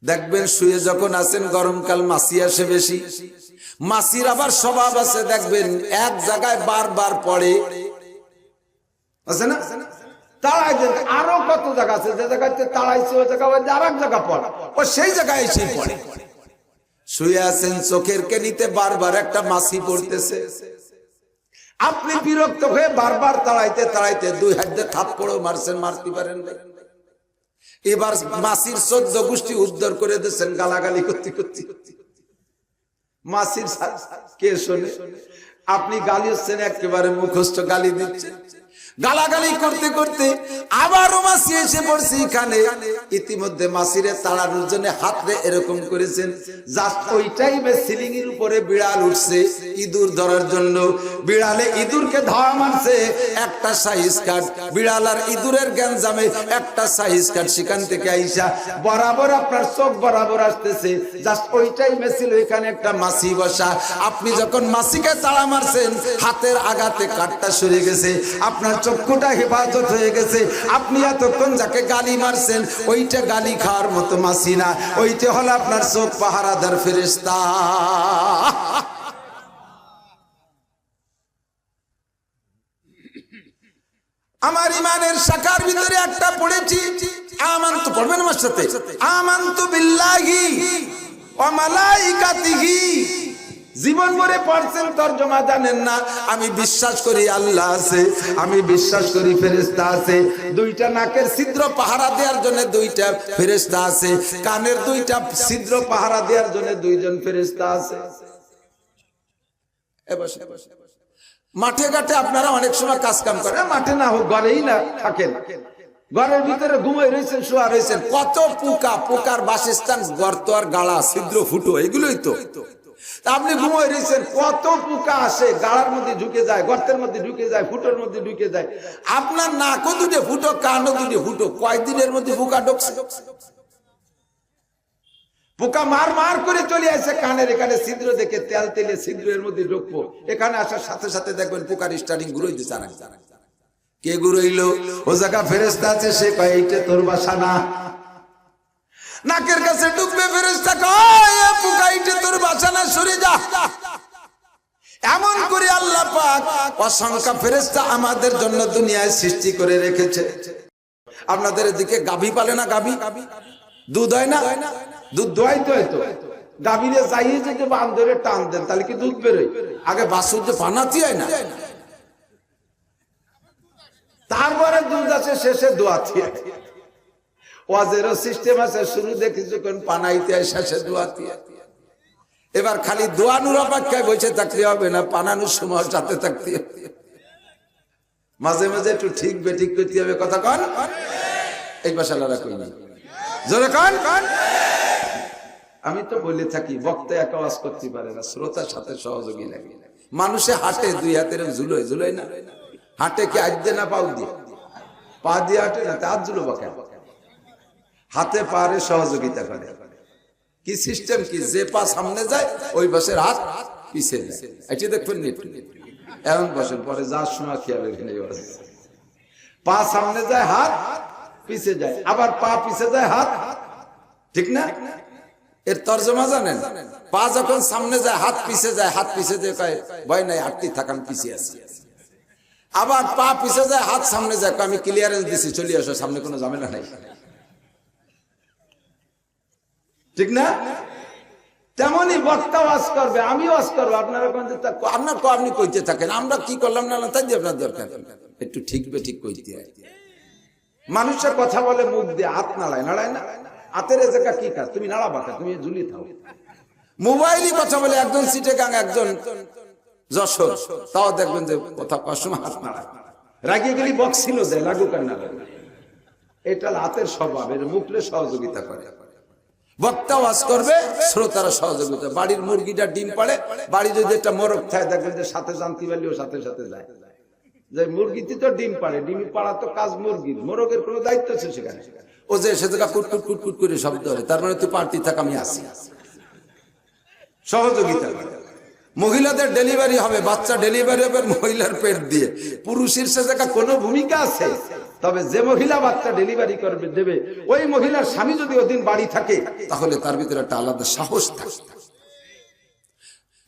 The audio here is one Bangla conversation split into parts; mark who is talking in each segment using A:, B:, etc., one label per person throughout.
A: দেখবেন শুয়ে যখন আছেন গরমকাল মাছি আসে বেশি। মাছির আবার স্বভাব আছে, দেখবেন এক জায়গায় বারবার পড়ে, আছে না? তাড়াই দেন, আরো কত জায়গা আছে যে জায়গাতে তাড়াইছে ওই জায়গা আর এক জায়গা পড়ে, ও সেই জায়গায় এসে পড়ে। শুয়ে আছেন চোখের কেনিতে বারবার একটা মাছি পড়তেছে, আপনি বিরক্ত হয়ে বারবার তাড়াইতে তাড়াইতে 2 হাত দিয়ে থাপ্পড়ও মারছেন, মারতে পারেন না। এবার মাছির 14 গোষ্ঠী উদ্ধার করে দিচ্ছেন গালাগালি করতে করতে। মাছির কে শোনে? আপনি গালি হচ্ছেন, একেবারে মুখস্থ গালি দিচ্ছেন, গালাগালি করতে করতে আবারও মাছি এসে পড়ছে এখানে। ইতিমধ্যে মাছিরে তাড়ানোর জন্য হাতরে এরকম করেছেন, জাস্ট ওই টাইমে সিলিং এর উপরে বিড়াল উঠছে ইঁদুর ধরার জন্য। বিড়ালে ইঁদুরকে ধাওয়া মারছে, একটা সাইজ কাট, বিড়াল আর ইঁদুরের গ্যাঞ্জামে একটা সাইজ কাট সেখান থেকে আইসা বরাবর আপনার চোখ বরাবর আসতেছে। জাস্ট ওই টাইমে ছিল এখানে একটা মাছি বসা। আপনি যখন মাছিকে তাড়া মারছেন, হাতের আঘাতে কাটটা সরে গেছে, আপনার চক্ষুটা হেফাজত হয়ে গেছে। আপনি এতক্ষণ যাকে গালি মারছেন ওইটা গালি খাওয়ার মতো মাছি না, ওইটা হলো আপনার চোখ পাহারাদার ফেরেশতা। আমার ইমানের শাখার ভিতরে একটা পড়েছি, আমানতু, পড়বেন আমার সাথে, আমানতু বিল্লাহি ওয়া মালাইকাতিহি। জীবন ভরে পড়ছেন, তরজমা জানেন না। আমি বিশ্বাস করি আল্লাহ আছে, আমি বিশ্বাস করি ফেরেশতা আছে। 2টা নাকের ছিদ্র পাহারা দেওয়ার জন্য 2টা ফেরেশতা আছে, কানের 2টা ছিদ্র পাহারা দেওয়ার জন্য 2 জন ফেরেশতা আছে। মাঠে ঘাটে আপনারা অনেক সময় কাজ কাম করেন, মাঠে না হোক ঘরেই না থাকেন, ঘরের ভিতরে ঘুমিয়ে রয়েছেন, শোয়া রয়েছেন, কত পোকা, পোকার বাসস্থান গর্ত আর গাড়া, ছিদ্র ফুটো, এগুলোই তো। আপনি ঘুমিয়ে রয়েছেন, কত পোকা আসে, গাড়ার মধ্যে ঢুকে যায়, গর্তের মধ্যে ঢুকে যায়, ফুটোর মধ্যে ঢুকে যায়। আপনার নাকও 2টে ফুটো, কানও 2টে ফুটো, কয়েকদিনের মধ্যে পোকা ঢুকছে। পোকা মার মার করে চলে আসে কানের এখানে ছিদ্র দেখে, তেল তেলে ছিদ্রের মধ্যে ঢুকবো, এখানে আসার সাথে সাথে দেখবেন পোকার স্টার্টিং ঘুরোই দিচ্ছে। কে ঘুরোইলো? ও জায়গা ফেরেশতা আছে, সে কয় এইটা তোর বাসা না। নাকের কাছে ঢুকবে, ফেরেশতা কয় পোকা এইটা তোর বাসা না, সরে যা। এমন করে আল্লাহ পাক অসংখ্য ফেরেশতা আমাদের জন্য দুনিয়ায় সৃষ্টি করে রেখেছে। আপনাদের এদিকে গাভী পালে না? গাভী দুধ হয় না? দুধ দোয়াই তো হয়তো, গাভীরে চাইয়ে যদি বান ধরে টান দেন তাহলে কি দুধ বেরোয়? আগে বাছুর যে বানাতি হয় না, তারপরে দুধ আছে, শেষে দোয়াতি হয়। ওয়াজেরও সিস্টেম আছে, শুরু দেখি যখন পানাইতে হয়, শেষে দোয়াতি হয়। এবার খালি দোয়ানোর অপেক্ষায় বসে থাকতে হবে না, পানানোর সময় সাথে থাকতে হবে। মাঝে মাঝে একটু ঠিক বেঠিক করতে হবে, কথা কন। এই বাসালারা কই না, জোরে কন। আমি তো বলে থাকি, বক্তা একা ওয়াজ করতে পারে না, শ্রোতার সাথে সহযোগী লাগে। মানুষে হাঁটে 2 হাতের ঝুলোয়, ঝুলোয় না? হাঁটে কি আজ দিয়ে না পাও দিয়ে? পা দিয়ে হাঁটে না, তার ঝুলো বাঁকা, হাতে পারে সহযোগিতা করে। কি সিস্টেম কি? যে পা সামনে যায় ওই পাশের হাত পিছিয়ে যায়। এটি দেখবেন এমন বসেন, পরে যার সময় খেয়াল রেখে নেই, পা সামনে যায়, হাত পিছিয়ে যায়, আবার পা পিছিয়ে যায়, হাত, ঠিক না? এর তর্জমা জানেন? পা যখন সামনে যায়, হাত পিছিয়ে যায়, হাত পিছিয়ে যায়, কয় ভয় নাই, হাতটি থাকান পিছিয়ে আছে। আবার পা পিছিয়ে যায়, হাত সামনে যায়, আমি ক্লিয়ারেন্স দিছি, চলে আসো, সামনে কোনো ঝামেলা নাই, ঠিক না? তেমনই বক্তা ওয়াজ করবে, আমি ওয়াজ করবো, আপনারা আপনি কইতে থাকেন, আমরা কি করলাম না তাই দিয়ে আপনার দরকার। একটু ঠিক ঠিক কইতে হয়। মানুষের কথা বলে মুখ দিয়ে, হাত নাড়ায়, নাড়ায় না? হাতের এ জায়গা কি কাজ? তুমি নাড়াবা, তুমি ঝুলি থাও। মোবাইলই কথা বলে, একজন চিটাগাং, একজন যশোর, তাও দেখবেন যে কথা কষ্ট সময় হাত নাড়ায়। রাগিয়ে গেলি বক্সিল যায়, লাগুক আর না লাগে। এটা হাতের স্বভাব, এর মুখলে সহযোগিতা করে। বক্তা ওয়াজ করবে, শ্রোতারা সহযোগিতা। বাড়ির মুরগিটা ডিম পাড়ে, বাড়ি যদি একটা মোরগ থাকে, দেখবেন যে সাথে জানতে পারলেও সাথে সাথে যায়। যে মুরগিতে তো ডিম পাড়ে, ডিম পাড়া তো কাজ মুরগির, মোরগের কোনো দায়িত্ব আছে সেখানে? ও যে সে জায়গা কুটকুট কুটকুট করে শব্দ হয়, তার মানে তুই পার্টি থাক, আমি আসি। সহযোগিতা করে। মহিলাদের ডেলিভারি হবে, বাচ্চা ডেলিভারি হবে মহিলার পেট দিয়ে, পুরুষের সে জায়গা কোনো ভূমিকা আছে? তবে যে মহিলা বাচ্চা ডেলিভারি করবে দেবে, ওই মহিলার স্বামী যদি ওদিন বাড়ি থাকে, তাহলে তার ভিতরে একটা আলাদা সাহস থাকে।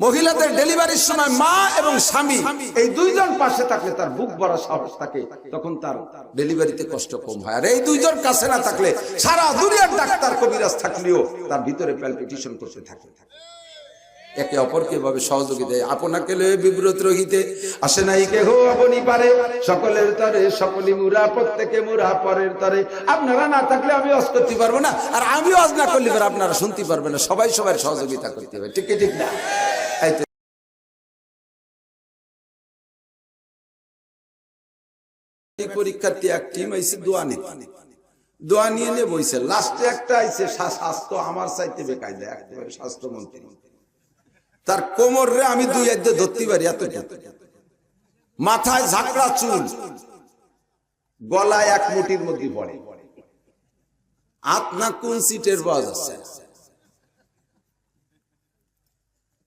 A: মহিলাদের ডেলিভারির সময় মা এবং স্বামী এই দুইজন পাশে থাকলে তার বুক ভরা সাহস থাকে, তখন তার ডেলিভারিতে কষ্ট কম হয়। আর এই দুইজন কাছে না থাকলে সারা দুনিয়ার ডাক্তার কবিরাজ থাকলেও তার ভিতরে প্যালপিটেশন করতে থাকে। একে অপরকে এভাবে সহযোগিতা, আপনাকে লয়ে বিব্রত রহিতে আসে নাই কেহ আপনি পারে, সকলের তরে সকলি মুরা, প্রত্যেকে মুরা পরের তরে। আপনারা না থাকলে আমি ওয়াজ করতে পারবো না, আর আমি ওয়াজ না করলে আপনারা শুনতে পারবেন না। সবাই সবার সহযোগিতা করতে হবে, ঠিক ঠিক না? পরীক্ষার্থী এক টিম আইছে দোয়া নিয়ে বইছে। লাস্টে একটা আইছে স্বাস্থ্য আমার চাইতে বেকায়দা, একেবারে স্বাস্থ্যমন্ত্রী। তার কোমর রে আমি দুই হাত দিয়ে ধরতে পারি, এত মাথায় ঝাঁকড়া চুল, গলায় এক মুঠির মধ্যে পড়ে, হাত না কোন সিটের বাজ আছে,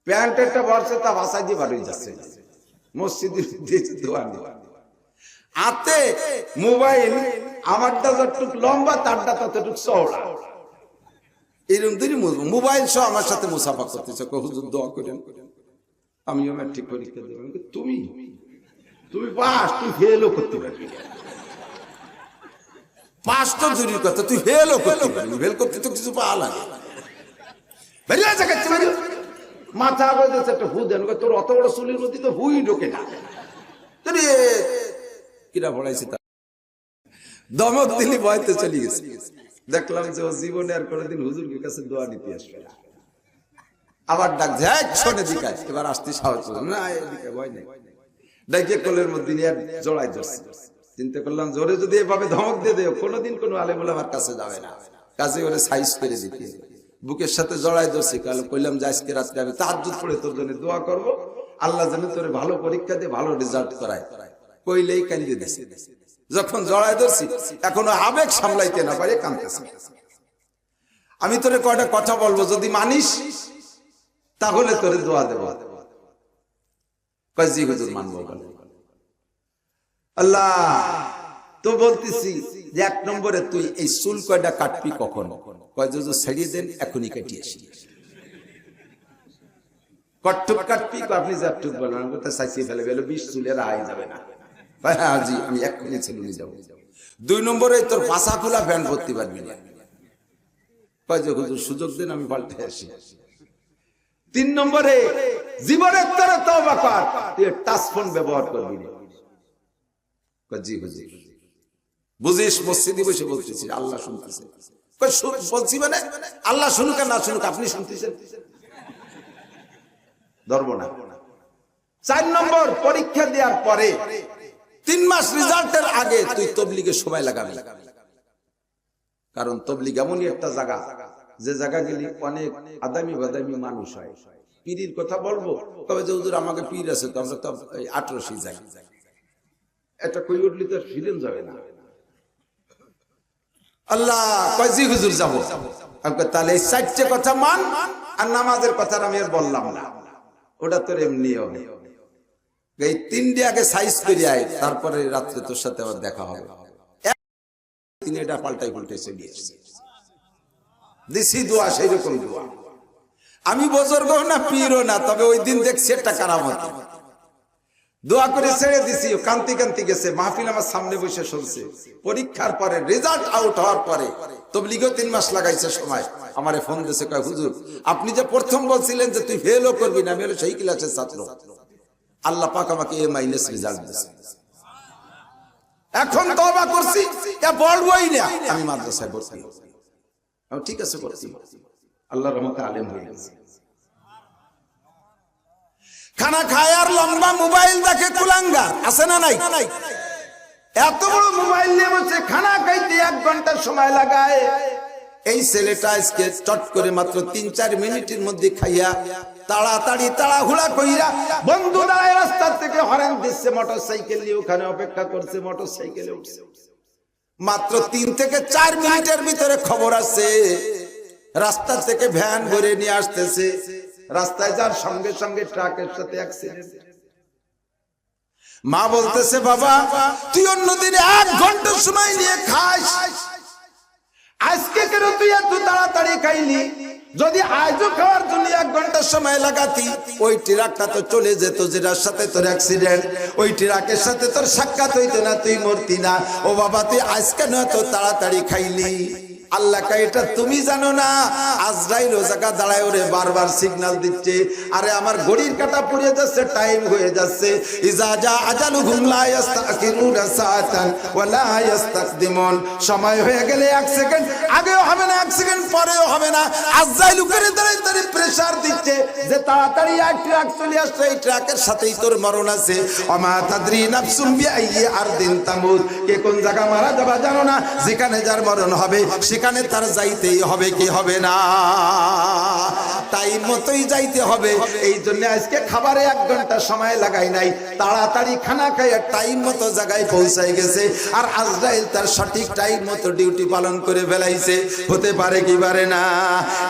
A: প্যান্ট একটা বর্ষে তা ভাষায় দিয়ে বাড়ি যাচ্ছে মসজিদে দিয়েছে দোয়া নিয়ে। হাতে মোবাইল আমারটা যতটুক লম্বা তারটা ততটুক চওড়া, এরকম দুই মোবাইল সহ আমার সাথে মুসাফা করতেছে। হুজুর দোয়া করেন, আমিও ম্যাট্রিক পরীক্ষা দেব। তুমি পাস, তুই ফেলও করতে পারবি, পাস তো দূরের কথা, তুই ফেলও করতে পারবি। ফেল করতে তো কিছু পাওয়া লাগে। মাথা বাজেছে একটা হু দেন, তোর অত বড় চুলের মধ্যে তো হুই ঢোকে না। কিরা পড়াইছে তা দমক দিলি ভয়তে চলে গেছে। দেখলাম যে ও জীবনে আর কোনোদিন হুজুরের কাছে দোয়া নিতে আসবে না। আবার ডাক যায় শোনে দিকায়, এবার আসতে সাহস না, এদিকে ভয় নেই। ডাকে কোলের মধ্যে নিয়ে জড়াই ধরছে। চিন্তা করলাম জোরে যদি এভাবে ধমক দিয়ে দেয়, কোনোদিন কোনো আলেম ওলামার কাছে যাবে না, কাজে ওরে সাইজ করে দিতে। বুকের সাথে জড়াই ধরছি, কইলাম যে আজকে রাত্রে আমি তাহাজ্জুদ পড়ে তোর জন্য দোয়া করবো, আল্লাহ যেন তোর ভালো পরীক্ষা দিয়ে ভালো রেজাল্ট করায়। কইলেই কান্দে দিছে। যখন জড়াই ধরছি, এখনো আবেগ সামলাইতে না পারে কাঁদতেছি। আমি তোরে কয়টা কথা বলবো, যদি মানিস তাহলে তোরে দোয়া দেব। কয় জি হুজুর মানবো। আল্লাহ তো বলতেছি যে এক নম্বরে তুই এই চুল কয়টা কাটবি কখন? কয় যদি ছেড়িয়ে দেন এখনই কাটিয়ে আসি। কটটুক কাটবি, আপনি যাটুক বলেন, চাইছিয়ে ফেলে গেল 20 চুলের আয় যাবে না। হ্যাঁ জি, আমি এক্ষুনি ছেলে যাবো। 2 নম্বরে তোর পাশা খোলা প্যান্ট ভর্তি পারবি না। কয় যে হুজুর সুযোগ দেন, আমি পাল্টে আসি। 3 নম্বরে জীবনের তোর তওবা কর, তুই টাচ ফোন ব্যবহার করবি না। কয় জি হুজুর। বুঝিস মসজিদে বসে বলতেছি, আল্লাহ শুনতেছে। কয় বলছি মানে আল্লাহ শুনুক আর না শুনুক, আপনি শুনতেছেন, ধরবো না। 4 নম্বর পরীক্ষা দেওয়ার পরে 3 মাস রেজাল্টের আগে তুই তবলিগে সময় লাগাবি। কারণ তবলিগ এমনই একটা জায়গা, যে জায়গা গেলে অনেক আদামি বাদামি মানুষ হয়। পীরের কথা বলবো, তবে যে হুজুর আমাকে পীর আছে, তো আমরা তো 18 যাই, এটা কই উঠলি তো ফিরেন যাবে না। আল্লাহ কয় জি হুজুর যাবো। তাহলে এই 4টে কথা মান, আর নামাজের কথা আমি আর বললাম না, ওটা তোর এমনি হবে। এই 3টে আগে সাইজ করে আয়, তারপরে রাত্রে তোর সাথে আবার দেখা হবে। তিনি এটা পাল্টাই চলে এসেছে। দিছি দোয়া সেই রকম দোয়া। আমি বুজুর্গ না পীরও না, তবে ওই দিন দেখছি একটা কারামত। দোয়া করে ছেড়ে দিছি, কান্তি কান্তি গেছে। মাহফিল আমার সামনে বসে শুনছে। পরীক্ষার পরে রেজাল্ট আউট হওয়ার পরে তবলিগও 3 মাস লাগাইছে সময়, আমারে ফোন দিয়েছে, কয় হুজুর আপনি যে প্রথম বলছিলেন যে তুই ফেলও করবি না, আমি হলো সেই ক্লাসের ছাত্র, আল্লাহ পাক আমাকে A- রেজাল্ট দিয়েছে। এখন তওবা করছি, এ বলবই না আমি মাদ্রাসায় ভর্তি হব। ঠিক আছে ভর্তি, আল্লাহর রহমতে আলেম হয়ে গেছে। খানা খায় আর লম্বা মোবাইল দেখে, কুলাঙ্গার আছে না নাই? এত বড় মোবাইল নিয়ে বসে খানা খাইতে 1 ঘন্টা সময় লাগায়। এই ছেলেটা আজকে চট করে মাত্র 3-4 মিনিটের মধ্যে খাইয়া তাড়াতাড়ি তাড়াহুড়া কইরা বন্ধু দাঁড়ায় রাস্তা থেকে হরেন দিচ্ছে, মোটরসাইকেল নিয়ে ওখানে অপেক্ষা করছে, মোটরসাইকেলে উঠছে। মাত্র 3 থেকে 4 মিনিটের ভিতরে খবর আছে রাস্তা থেকে ভ্যান ভরে নিয়ে আসতেছে। রাস্তায় যার সঙ্গে সঙ্গে ট্রাকের সাথে অ্যাক্সিডেন্ট। মা বলতেছে বাবা তুই অন্যদিন 1 ঘন্টা সময় নিয়ে খাস, আজকে কেন তুই এত তাড়াতাড়ি খাইলি? যদি আজও খাওয়ার জন্য 1 ঘন্টা সময় লাগাতি, ওই ট্রাকটা তো চলে যেত যেটার সাথে তোর অ্যাক্সিডেন্ট, ওই ট্রাকের সাথে তোর সাক্ষাৎ হইতো না, তুই মরতি না। ও বাবা তুই আজ কেন এত তাড়াতাড়ি খাইলি? আল্লাহ কা এটা তুমি জানো না? আজরাইল ও জায়গা দাঁড়ায় ওরে বারবার সিগন্যাল দিচ্ছে, আরে আমার ঘড়ির কাঁটা পুড়ে যাচ্ছে, টাইম হয়ে যাচ্ছে। ইজা জা আজালুহুম লা ইস্তাখিরুনা সাআতান ওয়া লা ইস্তাকদিমুন, সময় হয়ে গেলে 1 সেকেন্ড আগেও হবে না, 1 সেকেন্ড পরেও হবে না। আজরাইল করে দাঁড়ায় তারে প্রেসার দিচ্ছে যে তাড়াতাড়ি এক ট্রাক চলে আসছে, এই ট্রাকের সাথেই তোর মরণ আছে। ওমা তাদরি নাফসুম বিআইয়ি আরদিন তামুত, কে কোন জায়গা মারা যাবে জানো না, যেখানে যার মরণ হবে সেখানে তার যাইতেই হবে কি হবে না? টাইম মতোই যাইতে হবে। এই জন্য আজকে খাবারে 1 ঘন্টা সময় লাগাই নাই, তাড়াতাড়ি খানা খাইয়া টাইম মতো জায়গায় পৌঁছাই গেছে। আর আজরাইল তার সঠিক টাইম মতো ডিউটি পালন করে ফেলাইছে। হতে পারে কি পারে না?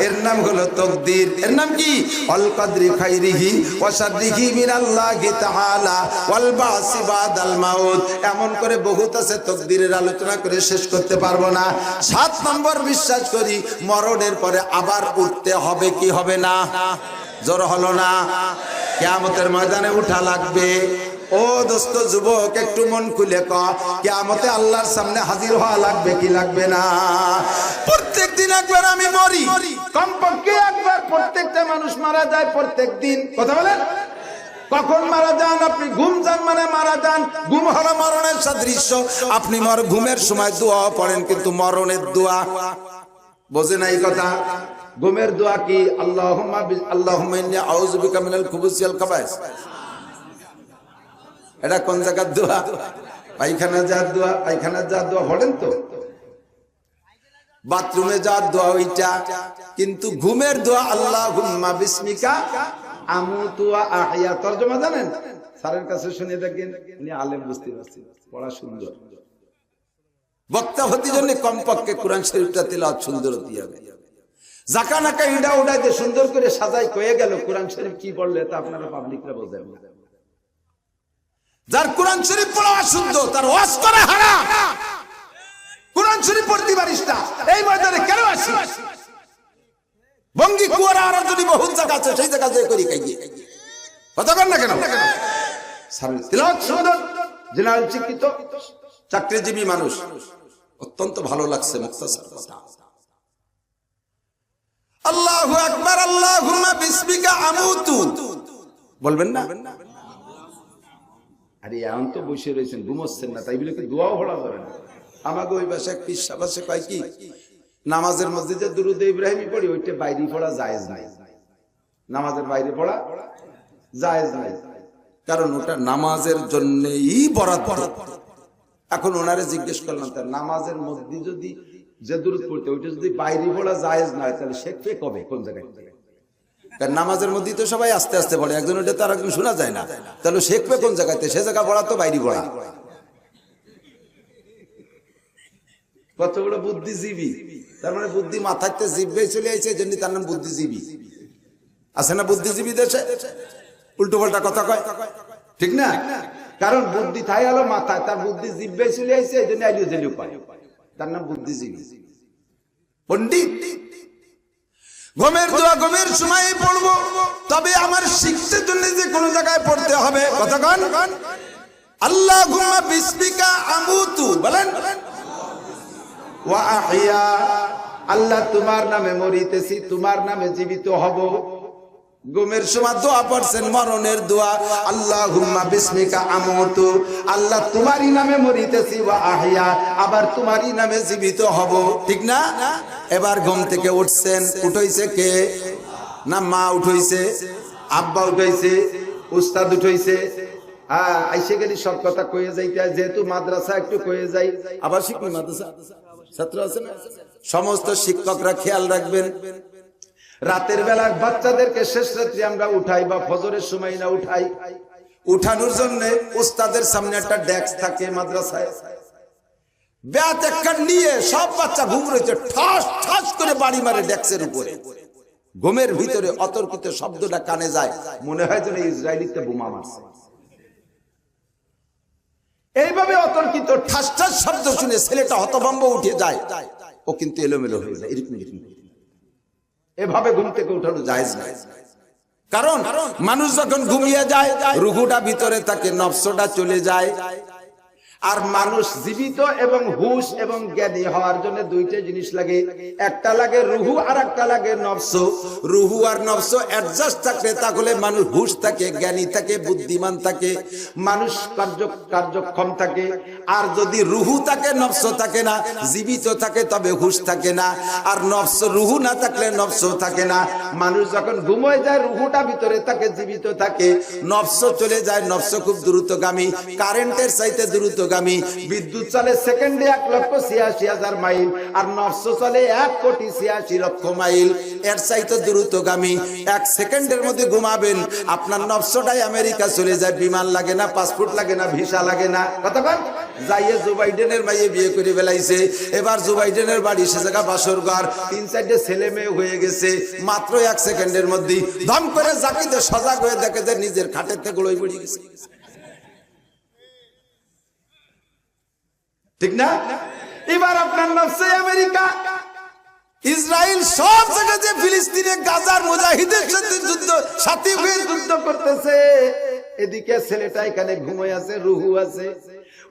A: এর নাম হলো তকদির। এর নাম কি? আল কদরি খাইরিহি ওয়া শাররিহি মিনাল্লাহি তাআলা ওয়াল বাসি বাদাল মাউত। এমন করে বহুত আছে, তকদিরের আলোচনা করে শেষ করতে পারবো না। 7 নম্বর বিশ্বাস করি মরণের পরে আবার উঠতে হবে কি হবে না? জোর হলো না? কিয়ামতের ময়দানে উঠা লাগবে। ও দোস্ত যুবক একটু মন খুলে ক, কিয়ামতে আল্লাহর সামনে হাজির হওয়া লাগবে কি লাগবে না? প্রত্যেক দিন একবার আমি মরি, কমপক্ষে একবার প্রত্যেকটা মানুষ মারা যায় প্রত্যেক দিন। কথা বলেন, কখন মারা যান? আপনি ঘুম যান মানে মারা যান। ঘুম হলো মরণের সাদৃশ্য। আপনি ঘুমের সময় দোয়া পড়েন, কিন্তু মরণের দোয়া বোঝে না এই কথা। ঘুমের দোয়া কি? আল্লাহুম্মা ইন্নী আউযু বিকা মিনাল খুবুসি ওয়াল খাবায়েস। এটা কোন জায়গার দোয়া? পায়খানা যাওয়ার দোয়া। পায়খানা যাওয়ার দোয়া পড়েন তো, বাথরুমে যাওয়ার দোয়া ওইটা। কিন্তু ঘুমের দোয়া আল্লাহুম্মা বিসমিকা আমুতু ওয়া আহইয়া। তরজমা জানেন? স্যারের কাছে শুনে দেখেন, উনি আলেম, বুঝতে পারছেন, পড়া সুন্দর। বক্তা হতে জন্য কমপক্ষে কোরআন শরীফটা তিলাওয়াত সুন্দর হতে হবে। জাকা নাকা ইডা উড়াই দিয়ে সুন্দর করে সাজাই কয়ে গেল, কোরআন শরীফ কি পড়লে তা আপনারা পাবলিকরা বোঝেন। যার কোরআন শরীফ পড়া অশুদ্ধ, তার ওয়াজ করা হারাম। কোরআন শরীফ পড়তে পারিস না, এই ময়দানে কেন আসিস? বঙ্গি কুয়ারা আর যদি বহুত জায়গা আছে, সেই জায়গা যে করি খাইয়ে কথা বল না কেন? তিলাওয়াত সুন্দর, জেনারেল শিক্ষিত, চাকরিজীবী মানুষ, অত্যন্ত ভালো লাগছে মুখতাসার কথা। আল্লাহু আকবার। আল্লাহুম্মা বিসমিকা আমুতু বলবেন না? আরে এখন তো বসে রয়েছেন, ঘুমোচ্ছেন না, তাই বলে কি দোয়াও পড়া যাবে না? আমাকে ওই পাশে এক পীর সাহেব আছে, কয় কি নামাজের মধ্যে যে দুরূদ ইব্রাহিমী পড়ি, ওইটা বাইরে পড়া জায়েজ নাই। নামাজের বাইরে পড়া জায়েজ নাই, কারণ ওটা নামাজের জন্যই বরাদ্দ। এখন ওনারে জিজ্ঞেস করলাম, তার নামাজের মধ্যে যদি যে দুরূদ পড়তে, ওইটা যদি বাইরে পড়া জায়েজ নয়, তাহলে শেখবে কবে, কোন জায়গায়? কারণ নামাজের মধ্যে তো সবাই আস্তে আস্তে পড়ে, একজন ওইটা তো আর একজন শোনা যায় না, তাহলে শেখবে কোন জায়গাতে? সে জায়গা পড়া তো বাইরে পড়া। কত বড় বুদ্ধিজীবী! তার মানে বুদ্ধি মাথাতে জিভে চলে আসছে, এই জন্য তার নাম বুদ্ধিজীবী। আছে না বুদ্ধিজীবী দেশে? উল্টো পাল্টা কথা কয়, ঠিক না? কারণ বুদ্ধি থাই হলো মাথায়, তার বুদ্ধি জিভে চলে আসছে, এই জন্য আইলিও জেলিও পায়, তার নাম বুদ্ধিজীবী। পণ্ডিত ঘুমের দোয়া ঘুমের সময় পড়বো, তবে আমার শিক্ষার জন্য যে কোনো জায়গায় পড়তে হবে। কথা কন, আল্লাহুম্মা বিসমিকা আমুতু বলেন, ওয়া আহইয়া, আল্লাহ তোমার নামে মরিতেছি, তোমার নামে জীবিত হব। ঘুমের সময় দোয়া পড়ছেন, মরণের দোয়া, আল্লাহুম্মা বিসমিকা আমুতু, আল্লাহ তোমারই নামে মরিতেছি, ওয়া আহইয়া, আবার তোমারই নামে জীবিত হব, ঠিক না? এবার ঘুম থেকে উঠছেন, উঠাইছে কে? না মা উঠাইছে, আব্বা উঠাইছে, উস্তাদ উঠাইছে। আইসে গেলি সব কথা কয়ে যাইতে হয়, যেহেতু মাদ্রাসা একটু কয়ে যাই, আবার শিখনি মাদ্রাসা ছাত্র আছে না, সমস্ত শিক্ষকরা খেয়াল রাখবেন। রাতের বেলা বাচ্চাদেরকে শেষ রাত্রি আমরা উঠাই বা ফজরের সময় না উঠাই, উঠানোর জন্য উস্তাদের সামনে একটা ডেস্ক থাকে মাদ্রাসায়, ব্যাট একটা নিয়ে সব বাচ্চা ঘুম রয়েছে, ঠাস ঠাস করে বাড়ি মারে ডেস্কের উপরে। ঘুমের ভিতরে অতর্কিত শব্দটা কানে যায়, মনে হয় যেন ইসরায়েলিতে বোমা মারছে। এইভাবে অতর্কিত ঠাস ঠাস শব্দ শুনে ছেলেটা হতভম্ব উঠে যায়, ও কিন্তু এলোমেলো হয়ে যায়। এরকম এভাবে ঘুম থেকে উঠানো জায়েজ না। কারণ মানুষ যখন ঘুমিয়ে যায় রুহুটা ভিতরে থাকে, নফসটা চলে যায়। আর মানুষ জীবিত এবং হুশ এবং জ্ঞানী হওয়ার জন্য দুইটা জিনিস লাগে, একটা লাগে রুহু আর একটা লাগে নফস। রুহু আর নফস অ্যাডজাস্ট থাকলে তাহলে মানুষ হুশ থাকে, জ্ঞানী থাকে, বুদ্ধিমান থাকে, মানুষ কার্যক্ষম থাকে। আর যদি রুহু থাকে নফস থাকে না, জীবিত থাকে তবে হুশ থাকে না। আর নফস রুহু না থাকলে নফস থাকে না। মানুষ যখন ঘুমোয় যায় রুহুটা ভিতরে থাকে, জীবিত থাকে, নফস চলে যায়। নফস খুব দ্রুতগামী, কারেন্টের চাইতে দ্রুত। বিদ্যুৎ চলে সেকেন্ডে 1,86,000 মাইল, আর নফস চলে 1,86,00,000 মাইল। এর চাইতে দ্রুতগামী। 1 সেকেন্ডের মধ্যে ঘুমাবেন, আপনার নফসটাই আমেরিকা চলে যায়। বিমান লাগে না, পাসপোর্ট লাগে না, ভিসা লাগে না। কথা বল, যাইয়ে জো বাইডেনের মাইয়ে বিয়ে করে ফেলাইছে। এবার জো বাইডেনের বাড়ি সে জায়গা বাসর ঘর, 3-4টে ছেলে মেয়ে হয়ে গেছে। মাত্র 1 সেকেন্ডের মধ্যে ধম করে জাকিতে সজাগ হয়ে দেখে যে নিজের খাটের থেকে গোড়ায় পড়ে গেছে। ঠিক না? এবার আপনার নফসে আমেরিকা, ইসরায়েল, সব জায়গায় যে ফিলিস্তিনে গাজার মুজাহিদের সাথে যুদ্ধ, সাথী হয়ে যুদ্ধ করতেছে, এদিকে ছেলেটা এখানে ঘুমিয়ে আছে, রুহু আছে।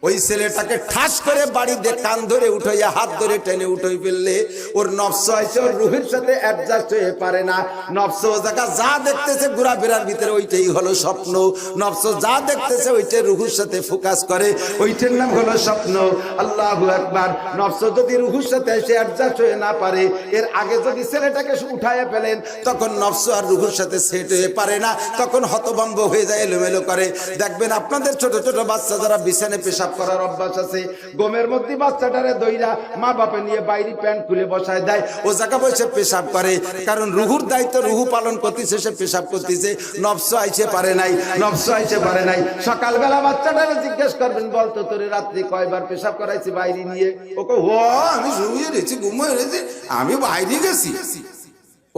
A: ওই ছেলেটাকে ঠাস করে বাড়ি দিয়ে কান ধরে উঠাইয়া হাত ধরে টেনে উঠাই ফেললে ওর নফস আছে ওর রুহের সাথে অ্যাডজাস্ট হয়ে পারে না। নফস ও জায়গা যা দেখতেছে ঘোরাফেরার ভিতরে ওইটাই হলো স্বপ্ন। নফস যা দেখতেছে ওইটাই রুহুর সাথে ফোকাস করে, ওইটার নাম হলো স্বপ্ন। আল্লাহু আকবার। নফস যদি রুহুর সাথে এসে অ্যাডজাস্ট হয়ে না পারে, এর আগে যদি ছেলেটাকে উঠাইয়া ফেলেন, তখন নফস আর রুহুর সাথে সেট হয়ে পারে না, তখন হতভম্ব হয়ে যায়, এলোমেলো করে। দেখবেন আপনাদের ছোট ছোট বাচ্চা যারা বিছানে পেশাব করার অভ্যাস আছে, গমের মধ্যে বাচ্চাটারে দইরা মা বাপে নিয়ে বাইরে প্যান্ট খুলে বসায় দেয়, ও জায়গা বসে পেশাব করে। কারণ রুহুর দায়িত্ব রুহু পালন করতেছে, সে পেশাব করতেছে। নফস আইছে পারে নাই, নফস আইছে পারে নাই। সকালবেলা বাচ্চাটারে জিজ্ঞেস করবেন, বলতো তোরে রাত্রি কয়বার পেশাব করাইছি বাইরে নিয়ে? ওকে ও আমি শুয়ে রয়েছি, ঘুমিয়ে রয়েছি, আমি বাইরে গেছি।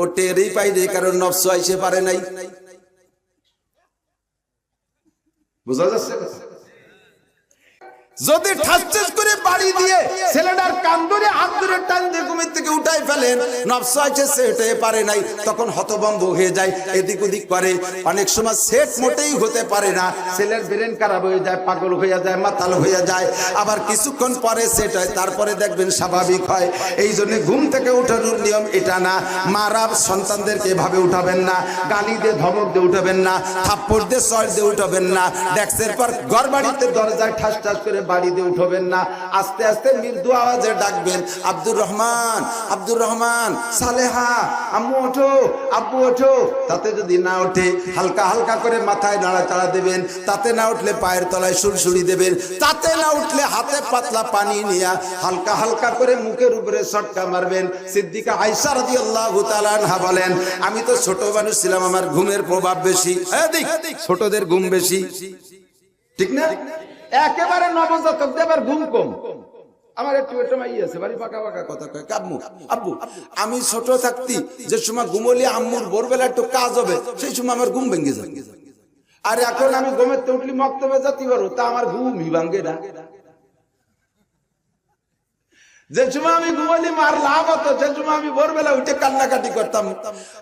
A: ও টেরই পাই রে, কারণ নফস আইছে পারে নাই। বুঝা যাচ্ছে? যদি ঠাস ঠাস করে বাড়ি দিয়ে ছেলেটার কান ধরে হাত ধরে টান দিয়ে ঘুমের থেকে উঠাই ফেলেন, নফস আছে সেট হয়ে পারে নাই, তখন হতভম্ব হয়ে যায়, এদিক ওদিক করে। অনেক সময় সেট মোটেই হতে পারে না, ছেলের ব্রেন খারাপ হয়ে যায়, পাগল হয়ে যায়, মাতাল হয়ে যায়। আবার কিছুক্ষণ পরে সেট হয়, তারপরে দেখবেন স্বাভাবিক হয়। এই জন্য ঘুম থেকে উঠানোর নিয়ম এটা না। মারা সন্তানদেরকে এভাবে উঠাবেন না, গালি দিয়ে ধমক দিয়ে উঠাবেন না, থাপ্পড় দিয়ে চড় দিয়ে উঠাবেন না। ডেস্কের পর ঘর বাড়িতে দরজায় ঠাস ঠাস করে বাড়ি দিয়ে উঠবেন না, আস্তে আস্তে মৃদু আওয়াজে ডাকবেন, আব্দুর রহমান, আব্দুর রহমান, সালেহা, আম্মু ওঠো, আব্বু ওঠো। তাতে যদি না ওঠে হালকা হালকা করে মাথায় নাড়াচাড়া দেবেন, তাতে না উঠলে পায়ের তলায় সুরসুরি দেবেন, তাতে না উঠলে হাতে পাতলা পানি নিয়ে হালকা হালকা করে মুখের উপরে সটকা মারবেন। সিদ্দিকা আয়েশা রাদিয়াল্লাহু তাআলা আনহা বলেন, আমি তো ছোট মানুষ ছিলাম, আমার ঘুমের প্রভাব বেশি। ছোটদের ঘুম বেশি, ঠিক না? একেবারে নবজাতক দেবার ঘুম কম। আমার একটু একটা মাই আছে, বাড়ি ফাঁকা ফাঁকা কথা কয়, আম্মু আব্বু। আমি ছোট থাকতি যে সময় ঘুমলি আম্মুর ভোরবেলা একটু কাজ হবে, সেই সময় আমার ঘুম ভেঙে যায়। আর এখন আমি ঘুমের তো উঠলি মক্তবে যাতে পারো, তা আমার ঘুমই ভাঙ্গে না। যে সময় আমি ঘুমালি মার লাভ হতো, সে সময় আমি ভোরবেলা উঠে কান্নাকাটি করতাম,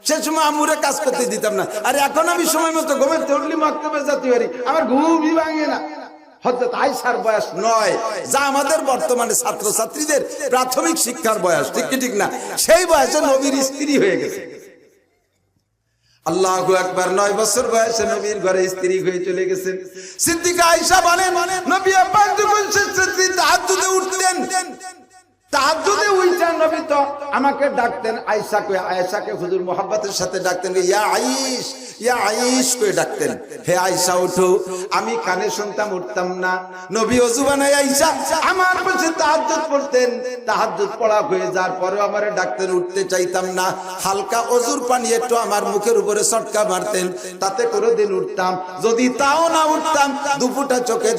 A: সে সময় আমুরে কাজ করতে দিতাম না। আর এখন আমি সময় মতো ঘুমের তো উঠলি মক্তবে যাতে পারি, আমার ঘুমই ভাঙে না। হযরত আয়েশার বয়স 9, যা আমাদের বর্তমানে ছাত্রছাত্রীদের প্রাথমিক শিক্ষার বয়স, ঠিক কি ঠিক না? সেই বয়সে নবীর স্ত্রী হয়ে গেছে। আল্লাহু আকবার। 9 বছর বয়সে নবীর ঘরে স্ত্রী হয়ে চলে গেছেন। সিদ্দিকা আয়েশা বলেন, নবী পাক যখন তাহাজ্জুদে উঠতেন, তাহাজ্জুদে উঠতেন, নবী তো আমাকে ডাকতেন আয়েশাকে, আয়েশাকে হুজুর মুহাব্বতের সাথে ডাকতেন, ইয়া আয়েশ, ইয়া আয়েশ করে ডাকতেন, হে আয়েশা ওঠো। আমি কানে শুনতাম, উঠতাম না। নবী ওযু বানায় আয়েশা আমার পাশে তাহাজ্জুদ পড়তেন, তাহাজ্জুদ পড়া হয়ে যাওয়ার পরেও আমারে ডাকতেন, উঠতে চাইতাম না। হালকা ওযুর পানি একটু আমার মুখের উপরে সটকা মারতেন, তাতে কোনোদিন উঠতাম। যদি তাও না উঠতাম, দুপুটা চোখে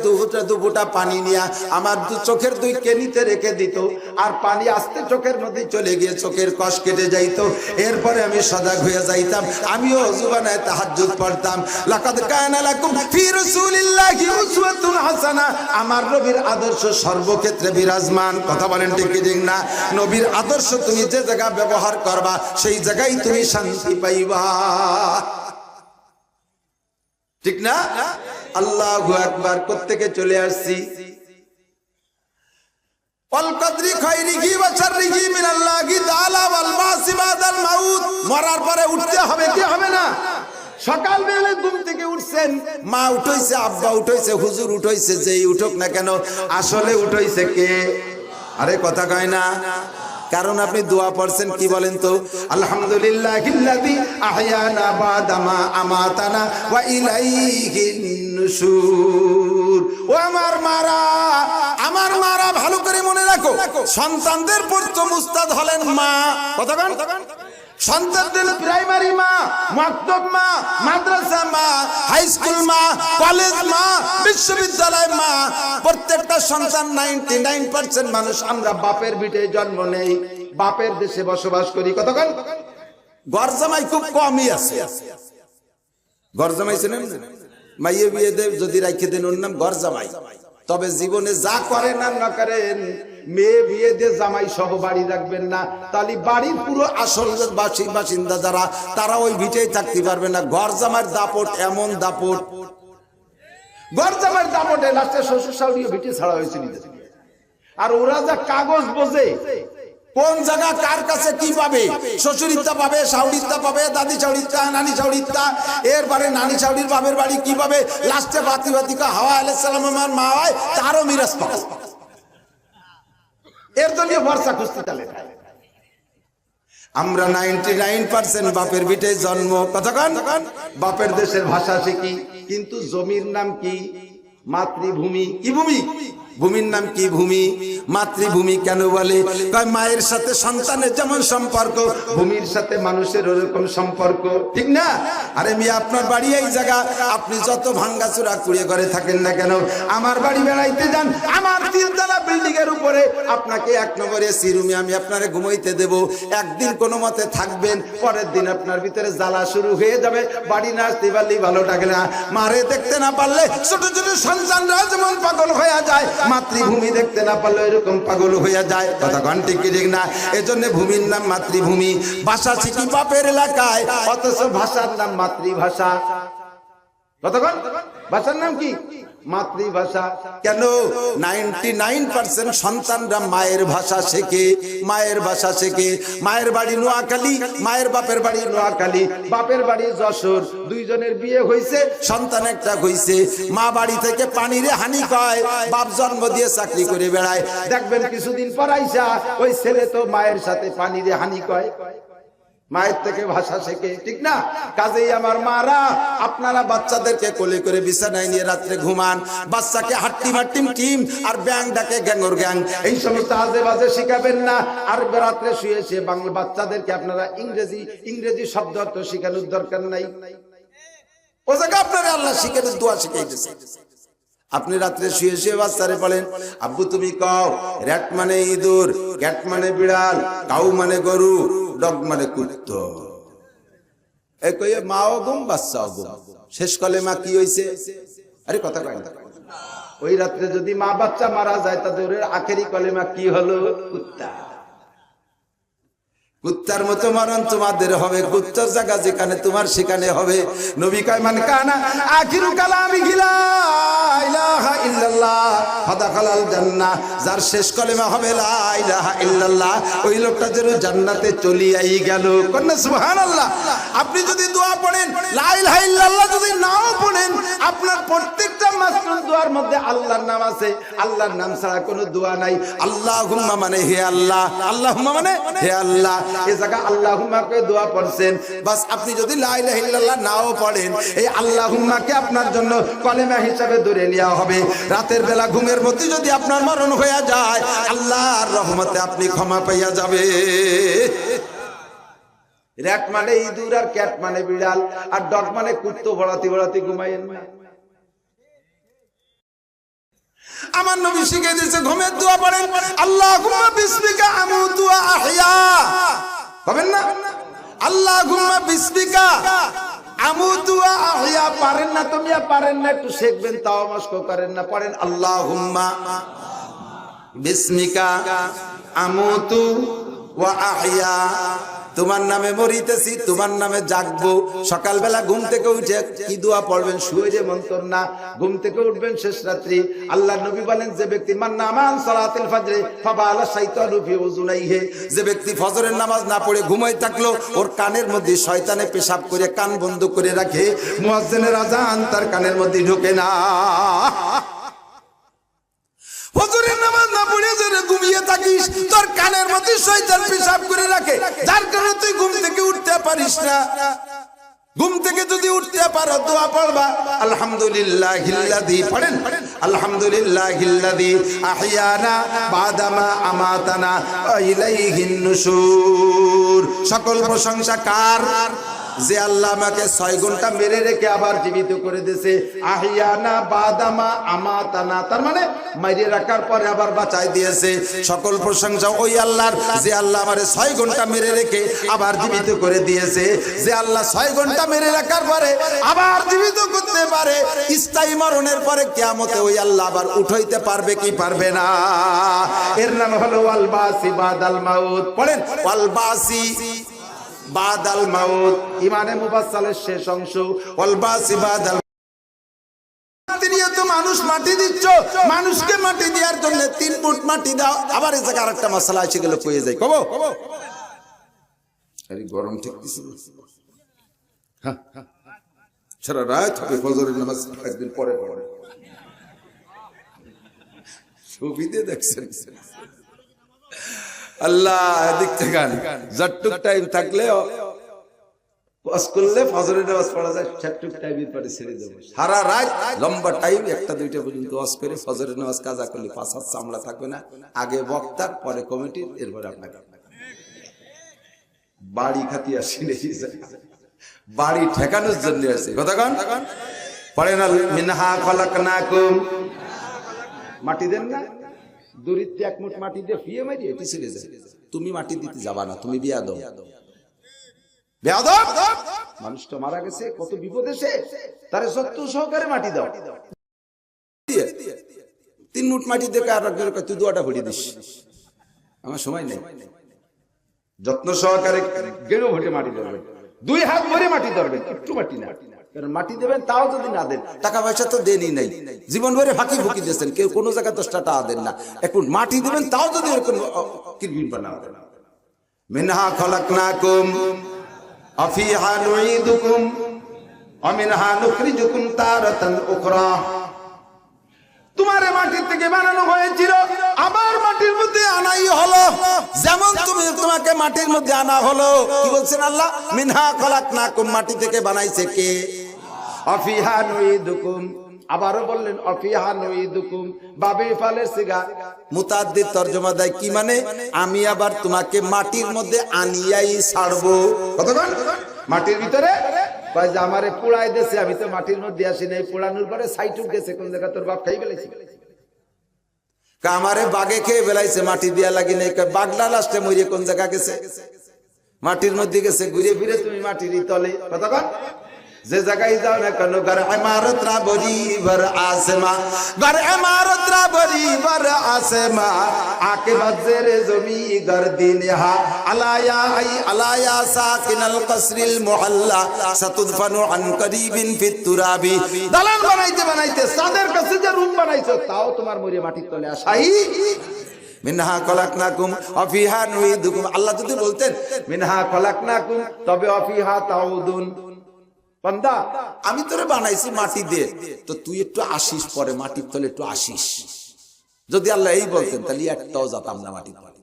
A: দুপুটা পানি নিয়ে আমার চোখের 2 কেনিতে রেখে দিত। আর পানি আসতে চোখের মধ্যে চলে গিয়ে চোখের কষ কেটে যাইতো। এরপরে আমি সজাগ হয়ে যাইতাম, আমিও ওযু বানায় তাহাজ্জুদ পড়তাম। লাকাদ কানা লাকুম ফি রাসূলিল্লাহি উসওয়াতুন হাসানা, আমার নবীর আদর্শ সর্বক্ষেত্রে বিরাজমান। কথা বলেন ঠিক কি ঠিক না? নবীর আদর্শ তুমি যে জায়গা ব্যবহার করবা সেই জায়গায় তুমি শান্তি পাইবা, ঠিক না? আল্লাহু আকবার। কোত্থেকে চলে আসছি? মরার পরে উঠতে হবে, কি হবে না? সকাল বেলা ঘুম থেকে উঠছেন, মা উঠাইছে, আব্বা উঠাইছে, হুজুর উঠাইছে, যেই উঠুক না কেন আসলে উঠাইছে কে? আরে কথা কয় না। কারণ আপনি দোয়া পড়ছেন, কি বলেন তো? আলহামদুলিল্লাহিল্লাযী আহয়ানা বাদা মা আমাতানা ওয়া ইলাইহিন নুশুর। ও আমার মারা ভালো করে মনে রাখো, সন্তানদের প্রথম উস্তাদ হলেন মা। কতক্ষণ? সন্তানদের প্রাইমারি মা, মাকতব মা, মাদ্রাসা মা, হাই স্কুল মা, কলেজ মা, বিশ্ববিদ্যালয় মা। প্রত্যেকটা সন্তান 99% মানুষ আমরা বাপের ভিটে জন্ম নেই, বাপের দেশে বসবাস করি। কতক্ষণ? ঘর জামাই খুব কমই আছে। ঘর জামাই চেনেন? মাইয়ে বিয়ে দেব যদি রাখে দেন ওর নাম ঘর জামাই। তবে জীবনে যা করেন না করেন, মেয়ে বিয়ে দিয়ে জামাই সহ বাড়ি রাখবেন না, তাহলে বাড়ির পুরো আসল বাসিন্দা যারা তারা ওই ভিটেই থাকতে পারবে না। ঘর জামার দাপট এমন দাপট, ঘর জামার দাপটে লাস্টে শ্বশুর শাশুড়ি ভিটে ছাড়া হয়েছে নিজে। আর ওরা যা কাগজ বোঝে, কোন জায়গা কার কাছে কি পাবে, শ্বশুরিত্তা পাবে, শাশুড়িত্তা পাবে, দাদি শাশুড়িত্তা, নানি শাশুড়িত্তা, এরপরে নানি শাশুড়ির বাপের বাড়ি কি পাবে, লাস্টে বাতিকা হাওয়া আলাইহিস সালামের মা হয়, তারও মিরাজ পাবে। এর জন্য ভরসা খুঁজতে চলে। আমরা 99% বাপের ভিটে জন্ম। কতক্ষণ? বাপের দেশের ভাষা শিখি, কিন্তু জমির নাম কি? মাতৃভূমি। কি ভূমি? ভূমির নাম কি? ভূমি। মাতৃভূমি কেন বলে? মায়ের সাথে সন্তানের যেমন সম্পর্ক, ভূমির সাথে মানুষের ওরকম সম্পর্ক, ঠিক না? আরে মিয়া, আপনার বাড়ি এই জায়গা, আপনি যত ভাঙ্গাচুরা কুড়িয়ে ঘরে থাকেন না কেন, আমার বাড়ি বেড়াইতে যান, আমার 3 তলা বিল্ডিং এর উপরে আপনাকে 1 নম্বরে এসি রুমে আমি আপনারে ঘুমাইতে দেব। একদিন কোনো মতে থাকবেন, পরের দিন আপনার ভিতরে জ্বালা শুরু হয়ে যাবে, বাড়ি না আসতে পারলেই ভালো লাগে না। মারে দেখতে না পারলে ছোট ছোট সন্তানরা যেমন পাগল হয়ে যায়, মাতৃভূমি দেখতে না পারলে এরকম পাগল হয়ে যায়। কথা কোন ঠিক ঠিক না? এজন্য ভূমির নাম মাতৃভূমি। ভাষা শিখি বাপের এলাকায়, অথচ ভাষার নাম মাতৃভাষা। কতক্ষণ? ভাষার নাম কি? মাতৃভাষা। কেন? 99% সন্তানরা মায়ের ভাষা শেখে, মায়ের ভাষা শেখে। মায়ের বাড়ি নোয়াখালী, মায়ের বাপের বাড়ি নোয়াখালী, বাপের বাড়ি যশোর, দুইজনের বিয়ে হয়েছে, সন্তান একটা হয়েছে। মা বাড়ি থেকে পানিরে হানি কয়, বাপ জন্ম দিয়ে চাকরি করে বেড়ায়। দেখবেন কিছুদিন পর আইসা ওই ছেলে তো মায়ের সাথে পানিরে হানি কয়, মায়ের থেকে ভাষা শেখে, ঠিক না? কাজেই আমার মারা, আপনারা বাচ্চাদেরকে কোলে করে বিছানায় নিয়ে রাত্রে ঘুমান, বাচ্চাকে হাট্টি মাট্টিম টিম আর ব্যাং ডাকে গ্যাঙ্গর গ্যাং, এই সমস্ত আজে বাজে শিখাবেন না। আর রাত্রে শুয়ে শুয়ে বাংলা বাচ্চাদেরকে আপনারা ইংরেজি শব্দ অর্থ শিখানোর দরকার নাই। ও জায়গা আপনারা আল্লাহ শিখানোর দোয়া শিখাই দিয়েছে। আপনি রাত্রে শুয়ে শুয়ে বাচ্চারে বলেন, আব্বু তুমি কও র‍্যাট মানে ইঁদুর, ক্যাট মানে বিড়াল, কাউ মানে গরু, ডগ মানে কুত্তো। এই কইয়ে মাও গুম বাচ্চাও গুম। শেষ কলেমা কি হইছে? আরে কথা কয় না। ওই রাত্রে যদি মা বাচ্চা মারা যায়, তাদের আখেরি কলেমা কি হলো? কুত্তা। কুত্তার মতো মরণ তোমাদের হবে, কুত্তার জায়গা যেখানে তোমার সেখানে হবে। নবী কয় মান কানা আখিরু কালামি লা ইলাহা ইল্লাল্লাহ ফাদাখালাল জান্নাহ, যার শেষ কলেমা হবে লা ইলাহা ইল্লাল্লাহ, ওই লোকটা যেন জান্নাতে চলিয়াই গেল। কন্যা সুবহানাল্লাহ। আপনি যদি দোয়া পড়েন লা ইলাহা ইল্লাল্লাহ, যদি নাও পড়েন, আপনার প্রত্যেকটা মাসনুন দোয়ার মধ্যে আল্লাহর নাম আছে। আল্লাহর নাম ছাড়া কোনো দোয়া নাই। আল্লাহুম্মা মানে হে আল্লাহ, আল্লাহুম্মা মানে হে আল্লাহ। এই জায়গা আল্লাহুম্মা কে দোয়া পড়ছেন, বাস আপনি যদি লা ইলাহা ইল্লাল্লাহ নাও পড়েন, এই আল্লাহুম্মা কে আপনার জন্য কলেমা হিসাবে ধরে নেওয়া হবে। রাতের বেলা ঘুমের মধ্যে যদি আপনার মরণ হয়ে যায়, আল্লাহর রহমতে আপনি ক্ষমা পাইয়া যাবে। র‍্যাট মানে ইঁদুর, আর ক্যাট মানে বিড়াল, আর ডগ মানে কুত্তো। বড়াতে বড়াতে ঘুমাইয়েন না। আমার নবী শিখিয়ে দিয়েছে ঘুমের দোয়া পড়েন, আল্লাহুম্মা বিসমিকা আমুতু ওয়া আহইয়া, পাবেন না? আল্লাহুম্মা বিসমিকা আমুতু ওয়া আহইয়া, পারেন না তুমি, পারেন না একটু শিখবেন, তাও মস্ক করেন না, পড়েন আল্লাহুম্মা বিসমিকা আমুতু ওয়া আহইয়া, তোমার নামে মরিতেছি, তোমার নামে জাগবো। সকালবেলা ঘুম থেকে উঠে কি দোয়া পড়বেন? শুয়ে মন্তর না, ঘুম থেকে উঠবেন শেষ রাত্রি। আল্লাহ নবী বলেন, যে ব্যক্তি মান্না আমান সালাতুল ফজরে ফাবালা শাইতানু ফি উযুনাইহি, যে ব্যক্তি ফজরের নামাজ না পড়ে ঘুমাই থাকলো, ওর কানের মধ্যে শয়তানে পেশাব করে কান বন্ধ করে রাখে, মুয়াজ্জিনের আযান তার কানের মধ্যে ঢোকে না। ফজরের নামাজ না পড়ে যারা ঘুমিয়ে থাকিস, তোর কানের মধ্যে শয়তান পেশাব করে রাখে, যার কারণে তুই ঘুম থেকে উঠতে পারিস না। ঘুম থেকে যদি উঠতে পারো, দোয়া পড়বা, আলহামদুলিল্লাহিল্লাযী, পড়েন আলহামদুলিল্লাহিল্লাযী আহইয়ানা বাদামা আমাতানা ওয়া ইলাইহিন নুশুর। সকল প্রশংসা কার? যে আল্লাহ আমাকে 6 ঘন্টা মেরে রেখে আবার জীবিত করে দিয়েছে। আহিয়ানা বাদামা আমাতানা, তার মানে মেরে রাখার পরে আবার বাঁচাই দিয়েছে। সকল প্রশংসা ওই আল্লাহর, যে আল্লাহ আমারে 6 ঘন্টা মেরে রেখে আবার জীবিত করে দিয়েছে। যে আল্লাহ 6 ঘন্টা মেরে রাখার পরে আবার জীবিত করতে পারে, স্থায়ী মরণের পরে কিয়ামতে ওই আল্লাহ আবার উঠাইতে পারবে কি পারবে না? এর নাম হলো ওয়াল বাসি বাদাল মাউত। পড়েন ওয়াল বাসি বাদাল মাউত, ইমানে মুফাসসালের শেষ অংশ। ওয়াল বাসি বাদাল, তো মানুষ মাটি দিচ্ছ, মানুষকে মাটি দেওয়ার জন্য 3 ফুট মাটি দাও। আবার এই জায়গায় আরেকটা মশলা এসে গেল, কয়ে যায় কব আরে গরম ঠিক দিছি। হ্যাঁ সারা রাত হবে, ফজরের নামাজ একদিন পরে পড়ে সুবিধে দেখছেন। আল্লাহ দেখতে গান যতটুক টাইম থাকলে ওয়াজ করলে ফজরের নামাজ পড়া যায়, সেটুক টাইমের পরে ছেড়ে দেব। সারা রাত লম্বা টাইম 1টা-2টা পর্যন্ত ওয়াজ করে ফজরের নামাজ কাজা করলে 5 হাত চামড়া থাকবে না। আগে বক্তার, পরে কমিটির, এরপরে আপনাকে বাড়ি খাতি আসি, বাড়ি ঠেকানোর জন্য আছে। কথা কন পড়েন মিনহা খলাকনাকুম, মাটি দেন না, দূরিতে 1 মুঠ মাটি দিয়ে ফিয়ে মারি এটি ছেড়ে যায়। তুমি মাটি দিতে যাবা না, তুমি বেয়াদব। বেয়াদব মানুষটা মারা গেছে, কত বিপদ এসে, তারে সত্য সহকারে মাটি দাও। 3 মুঠ মাটি দেখে আর একজনের তুই দোয়াটা ভরিয়ে দিস, আমার সময় নেই। যত্ন সহকারে গেরো ভরে মাটি ধরবেন, 2 হাত ভরে মাটি ধরবেন, একটু মাটি না। কারণ মাটি দেবেন, তাও যদি না দেন, টাকা পয়সা তো দেনই নাই, জীবন ভরে ফাঁকি ফুকি দিয়েছেন, কেউ কোনো জায়গায় 10টা টাকা দেন না, একটু মাটি দেবেন, তাও যদি এরকম কিরবিন বানা দেন। মিনহা খলাকনাকুম আফিহা নুঈদুকুম ওয়া মিনহা নুখরিজুকুম তারাতান উখরা। তোমারে মাটি থেকে বানানো হয়েছিল, আবার মাটির মধ্যে আনাই হলো। যেমন তুমি তোমাকে মাটির মধ্যে আনা হলো, কি বলছেন আল্লাহ? মিনহা খলাকনাকুম, মাটি থেকে বানাইছে কে? আফিহা নুঈদুকুম, আবারও বললেন আফিহা নুঈদুকুম, বাবে ফালের সিগা মুতাদ্দিদ তরজমা দেয়, কি মানে? আমি আবার তোমাকে মাটির মধ্যে আনিয়াই ছাড়বো। কতক্ষণ মাটির ভিতরে কয় যে আমারে পোড়াই দেশে, আমি তো মাটির মধ্যে আসি নাই, পোড়ানোর পরে সাইটুক গেছে, কোন জায়গা তোর বাপ খাই ফেলেছে, আমারে বাগে খেয়ে ফেলাইছে, মাটি দিয়া লাগি নাই। বাগলা লাস্টে মরিয়ে কোন জায়গা গেছে? মাটির মধ্যে গেছে, ঘুরে ফিরে তুমি মাটির তলে। কতক্ষণ যে জায়গায় যাও না কেন, ঘর ইমারত রা বরিবর আসমা, ঘর ইমারত রা বরিবর আসমা, আকে বজরে জমি গর্দিনহা, আলায়া আই আলায়া সাকিনাল কসরিল মুহাল্লা সাতুদফানু আন করিবিন ফিত তুরাবি। দালান বানাইতে বানাইতে সাদের কাছে যে রুম বানাইছো, তাও তোমার মরিয়ে মাটির তলে আসাই। মিনহা খলাকনাকুম আফিহা নুঈদুকুম, আল্লাহ যদি বলতেন মিনহা খলাকনাকুম, তবে আফিহা তাউদুন, বান্দা আমি তোরে বানাইছি মাটি দিয়ে, তো তুই একটু আসিস, পরে মাটির তলে একটু আসিস। যদি আল্লাহ এই বলতেন, তাহলে একটাও যেতাম না মাটির তলে।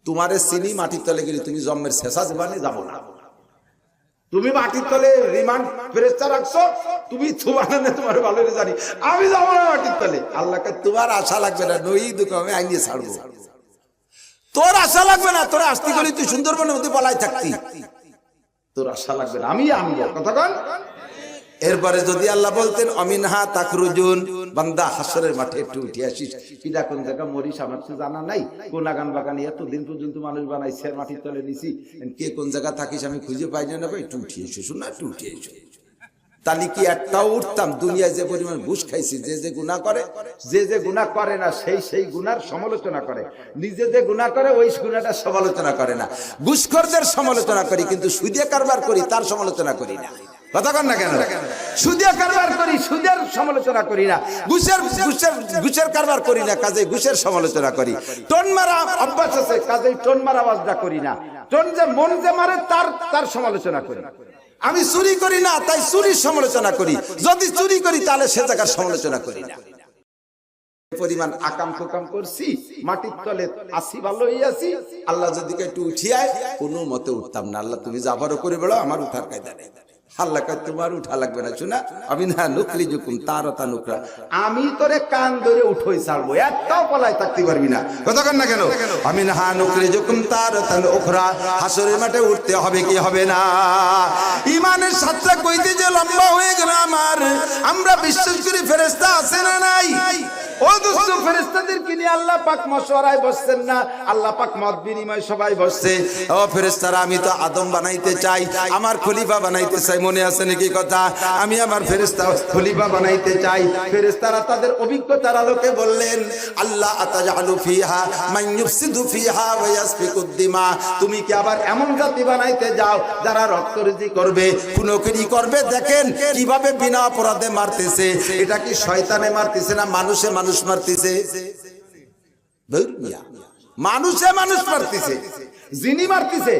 A: তোমারে চিনি, মাটির তলে গেলে তুমি জন্মের শেষা জীবনে যাবো না। তুমি মাটির তলে রিমান্ড ফেরেশতা রাখছো, তুমি তোমার ভালো জানি, আমি যাবো না মাটির তলে। আল্লাহকে তোমার আশা লাগবে না, নুঈদুকুম, আমি আইনিয়ে ছাড়বো। তোর আশা লাগবে না, তোর আসতে গেলে তুই সুন্দরবনের মধ্যে বলাই থাকতি, তোর আশা লাগবে না, আমি আনবো। কতক্ষণ এরপরে যদি আল্লাহ বলতেন অমিনহা তাখরুজুন, বান্দা হাসরের মাঠে একটু উঠে আসিস, কিটা কোন জায়গা মরিস আমার তো জানা নাই, কোন আগান বাগানে এতদিন পর্যন্ত মানুষ বানাইছে আর মাটির তলে নিছি, কে কোন জায়গা থাকিস আমি খুঁজে পাই না, একটু উঠিয়ে এসো, শোনা একটু উঠিয়ে এসো। তাহলে কি একটাও উঠতাম? দুনিয়ায় যে পরিমাণ ঘুষ খাইছি, যে গুনাহ করে, যে গুনাহ করে না সেই গুনার সমালোচনা করে, নিজে যে গুনাহ করে ওই গুনাহটা সমালোচনা করে না। ঘুষখোরদের সমালোচনা করি, কিন্তু সুদে কারবার করি তার সমালোচনা করি না। কথা কন না কেন? সুদে কারবার করি, সুদের সমালোচনা করি না, ঘুষের কারবার করি না, কাজে ঘুষের সমালোচনা করি। টোন মারা অভ্যাস আছে, কাজে টোন মারা আওয়াজটা করি না। টোন যে মন যে মারে তার সমালোচনা করি। আমি চুরি করি না, তাই চুরির সমালোচনা করি, যদি চুরি করি তাহলে সে জায়গার সমালোচনা করি না। পরিমাণ আকাম কুকাম করছি, মাটির তলে আসি, ভালো আছি, আল্লাহ যদি একটু উঠিয়ায় কোনো মতে উঠতাম না। আল্লাহ তুমি যাবারও করে বেড়াও, আমার উঠার কায়দা নেই। আল্লাহ কয় তোমার উঠা লাগবে না, শোনা আমি না নুকরি জুকুম তারতা নুকরা, আমি তোরে কান ধরে উঠোই ছাড়বো, একটাও পলায় থাকতে পারবি না। কথা কন না কেন? আমি না নুকরি জুকুম তারতা নুকরা, হাসরের মাঠে উঠতে হবে কি হবে না? ইমানের সাথে কইতে যে লম্বা হয়ে গেল আমার, আমরা বিশ্বাস করি ফেরেশতা আছে না নাই? ও দোস্ত, ফেরেশতাদেরকে নিয়ে আল্লাহ পাক মশওয়ারায় বসছেন না, আল্লাহ পাক মত বিনিময় সবাই বসছে। ও ফেরেশতারা, আমি তো আদম বানাইতে চাই, আমার খলিফা বানাইতে চাই, মনে আছে নাকি কথা? আমি আমার ফেরেশতা খলিফা বানাইতে চাই। ফেরেশতারা তাদের অভিজ্ঞতার আলোকে বললেন, আল্লাহ আতাজালু ফিহা মান ইউফসিদু ফিহা ওয়া ইয়াসফিকুদ দিমা, তুমি কি আবার এমন জাতি বানাইতে যাও যারা রক্তরুজি করবে, খুনোখুনি করবে? দেখেন কিভাবে বিনা অপরাধে মারতেছে। এটা কি শয়তানে মারতেছে না মানুষে মানুষ মারতেছে? মানুষে মানুষ মারতেছে, জিনি মারতেছে,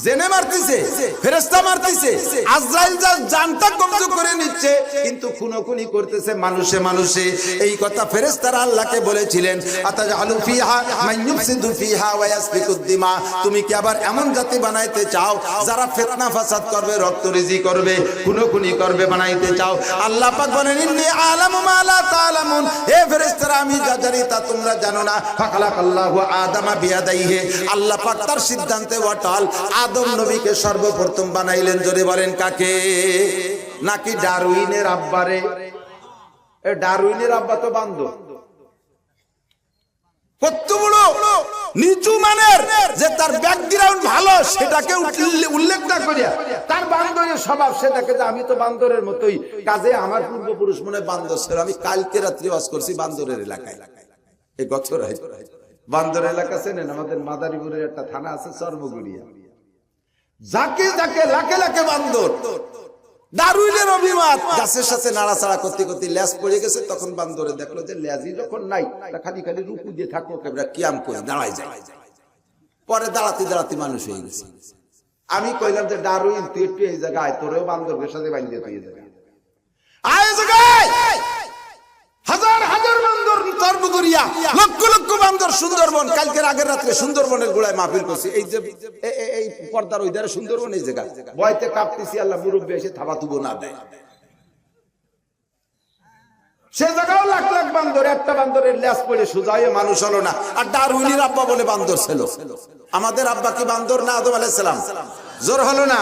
A: জেনে মারতেছে, ফেরেশতা মারতেছে, আজরাইল জানটা কবজ করে নিচ্ছে, কিন্তু খুনোখুনি করতেছে মানুষে মানুষে। এই কথা ফেরেশতারা আল্লাহকে বলেছিলেন, আতাজালু ফিহা মান ইউফসিদু ফিহা ওয়া ইয়াসফিকুদ দিমা, তুমি কি আবার এমন জাতি বানাইতে চাও যারা ফিতনা ফাসাদ করবে, রক্তরুজি করবে, খুনোখুনি করবে, বানাইতে চাও? আল্লাহ পাক বলেন, ইন্নী আলামু মা লা তাআলামুন, হে ফেরেশতারা আমি যা জানি তা তোমরা জানো না। ফাখালাকাল্লাহু আদামা বিয়াদাইহি, আল্লাহ পাক তার সিদ্ধান্তে ওয়াটাল আদম নবীকে সর্বপ্রথম বানাইলেন। জোরে বলেন কাকে? নাকি ডারউইনের আব্বারে? ডারউইনের আব্বা তো বান্দর, কত বড় নিচু মানের, যে তার ব্যাকগ্রাউন্ড ভালো সেটাকে উল্লেখ না করিয়া তার বান্দরের স্বভাব, সেটাকে যে আমি তো বান্দরের মতোই, কাজে আমার পূর্বপুরুষ মনে বান্দর ছিল। আমি কালকে রাত্রি ওয়াজ করছি বান্দরের এলাকায়, এই গছরাই বান্দর এলাকা চেনেন? আমাদের মাদারীপুরের একটা থানা আছে চর্মগুড়িয়া, যাকে যাকে লাখে লাখে বান্দর। দারুইনের অভিমত, গাছের সাথে নাড়াচাড়া করতে করতে লেজ পড়ে গেছে, তখন বান্দরে দেখলো যে লেজই যখন নাই, খালি খালি রুকু দিয়ে থাকো, কিয়াম করে দাঁড়াই যায়। পরে দাঁড়াতে দাঁড়াতে মানুষ হয়ে গেছে। আমি কইলাম যে ডারউইন তুই একটু এই জায়গায়, তোরেও বান্দরের সাথে বাঁধিয়ে তুই জায়গায় আয়, জায়গায় হাজার হাজার বান্দর চর্মগুড়িয়া, লক্ষ লক্ষ বান্দর সুন্দরবন। কালকের আগের রাত্রে সুন্দরবনের গোড়ায় মাহফিল করছি, এই যে এই পর্দার ওই ধারে সুন্দরবন, এই জায়গা বয়তে কাঁপতেছি, আল্লাহ মুরব্বী এসে থাবা তুবো না দেয়। সে জায়গাও লাখ লাখ বান্দর, একটা বান্দরের লেজ পড়ে সোজা হয়ে মানুষ হলো না। আর ডারউইনের আব্বা বলে বান্দর ছিল। আমাদের আব্বা কি বান্দর না আদম আলাইহিস সালাম? জোর হলো না?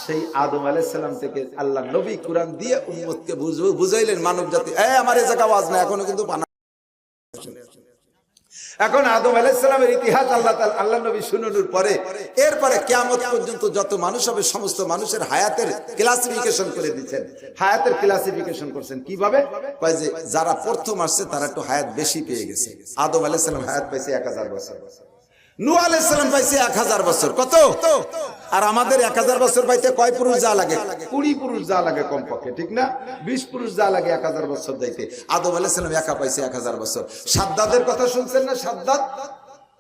A: সেই আদম আলাইহিস সালাম থেকে আল্লাহ নবী কুরআন দিয়ে উম্মতকে বুঝাইলেন, মানব জাতি আমার এই জায়গা ওয়াজ না, এখনো কিন্তু বানা। এখন আদম আলাইহিস সালামের ইতিহাস আল্লাহ নবী শুনানোর পরে, এরপরে কিয়ামত পর্যন্ত যত মানুষ হবে সমস্ত মানুষের হায়াতের ক্লাসিফিকেশন করে দিচ্ছেন। হায়াতের ক্লাসিফিকেশন করছেন কিভাবে? কয় যে যারা প্রথম আসছে তারা একটু হায়াত বেশি পেয়ে গেছে। আদম আলাইহিস সালাম হায়াত পাইছে 1000 বছর, নূহ আলাইহিস সালাম পাইছে 1000 বছর। কত? আর আমাদের 1000 বছর পাইতে কয় পুরুষ যা লাগে? 20 পুরুষ যা লাগে কমপক্ষে, ঠিক না? 20 পুরুষ যা লাগে 1000 বছর যাইতে। আদম আলাইহিস সালাম একা পাইছে 1000 বছর। সাদ্দাদের কথা শুনছেন না? সাদ্দাদ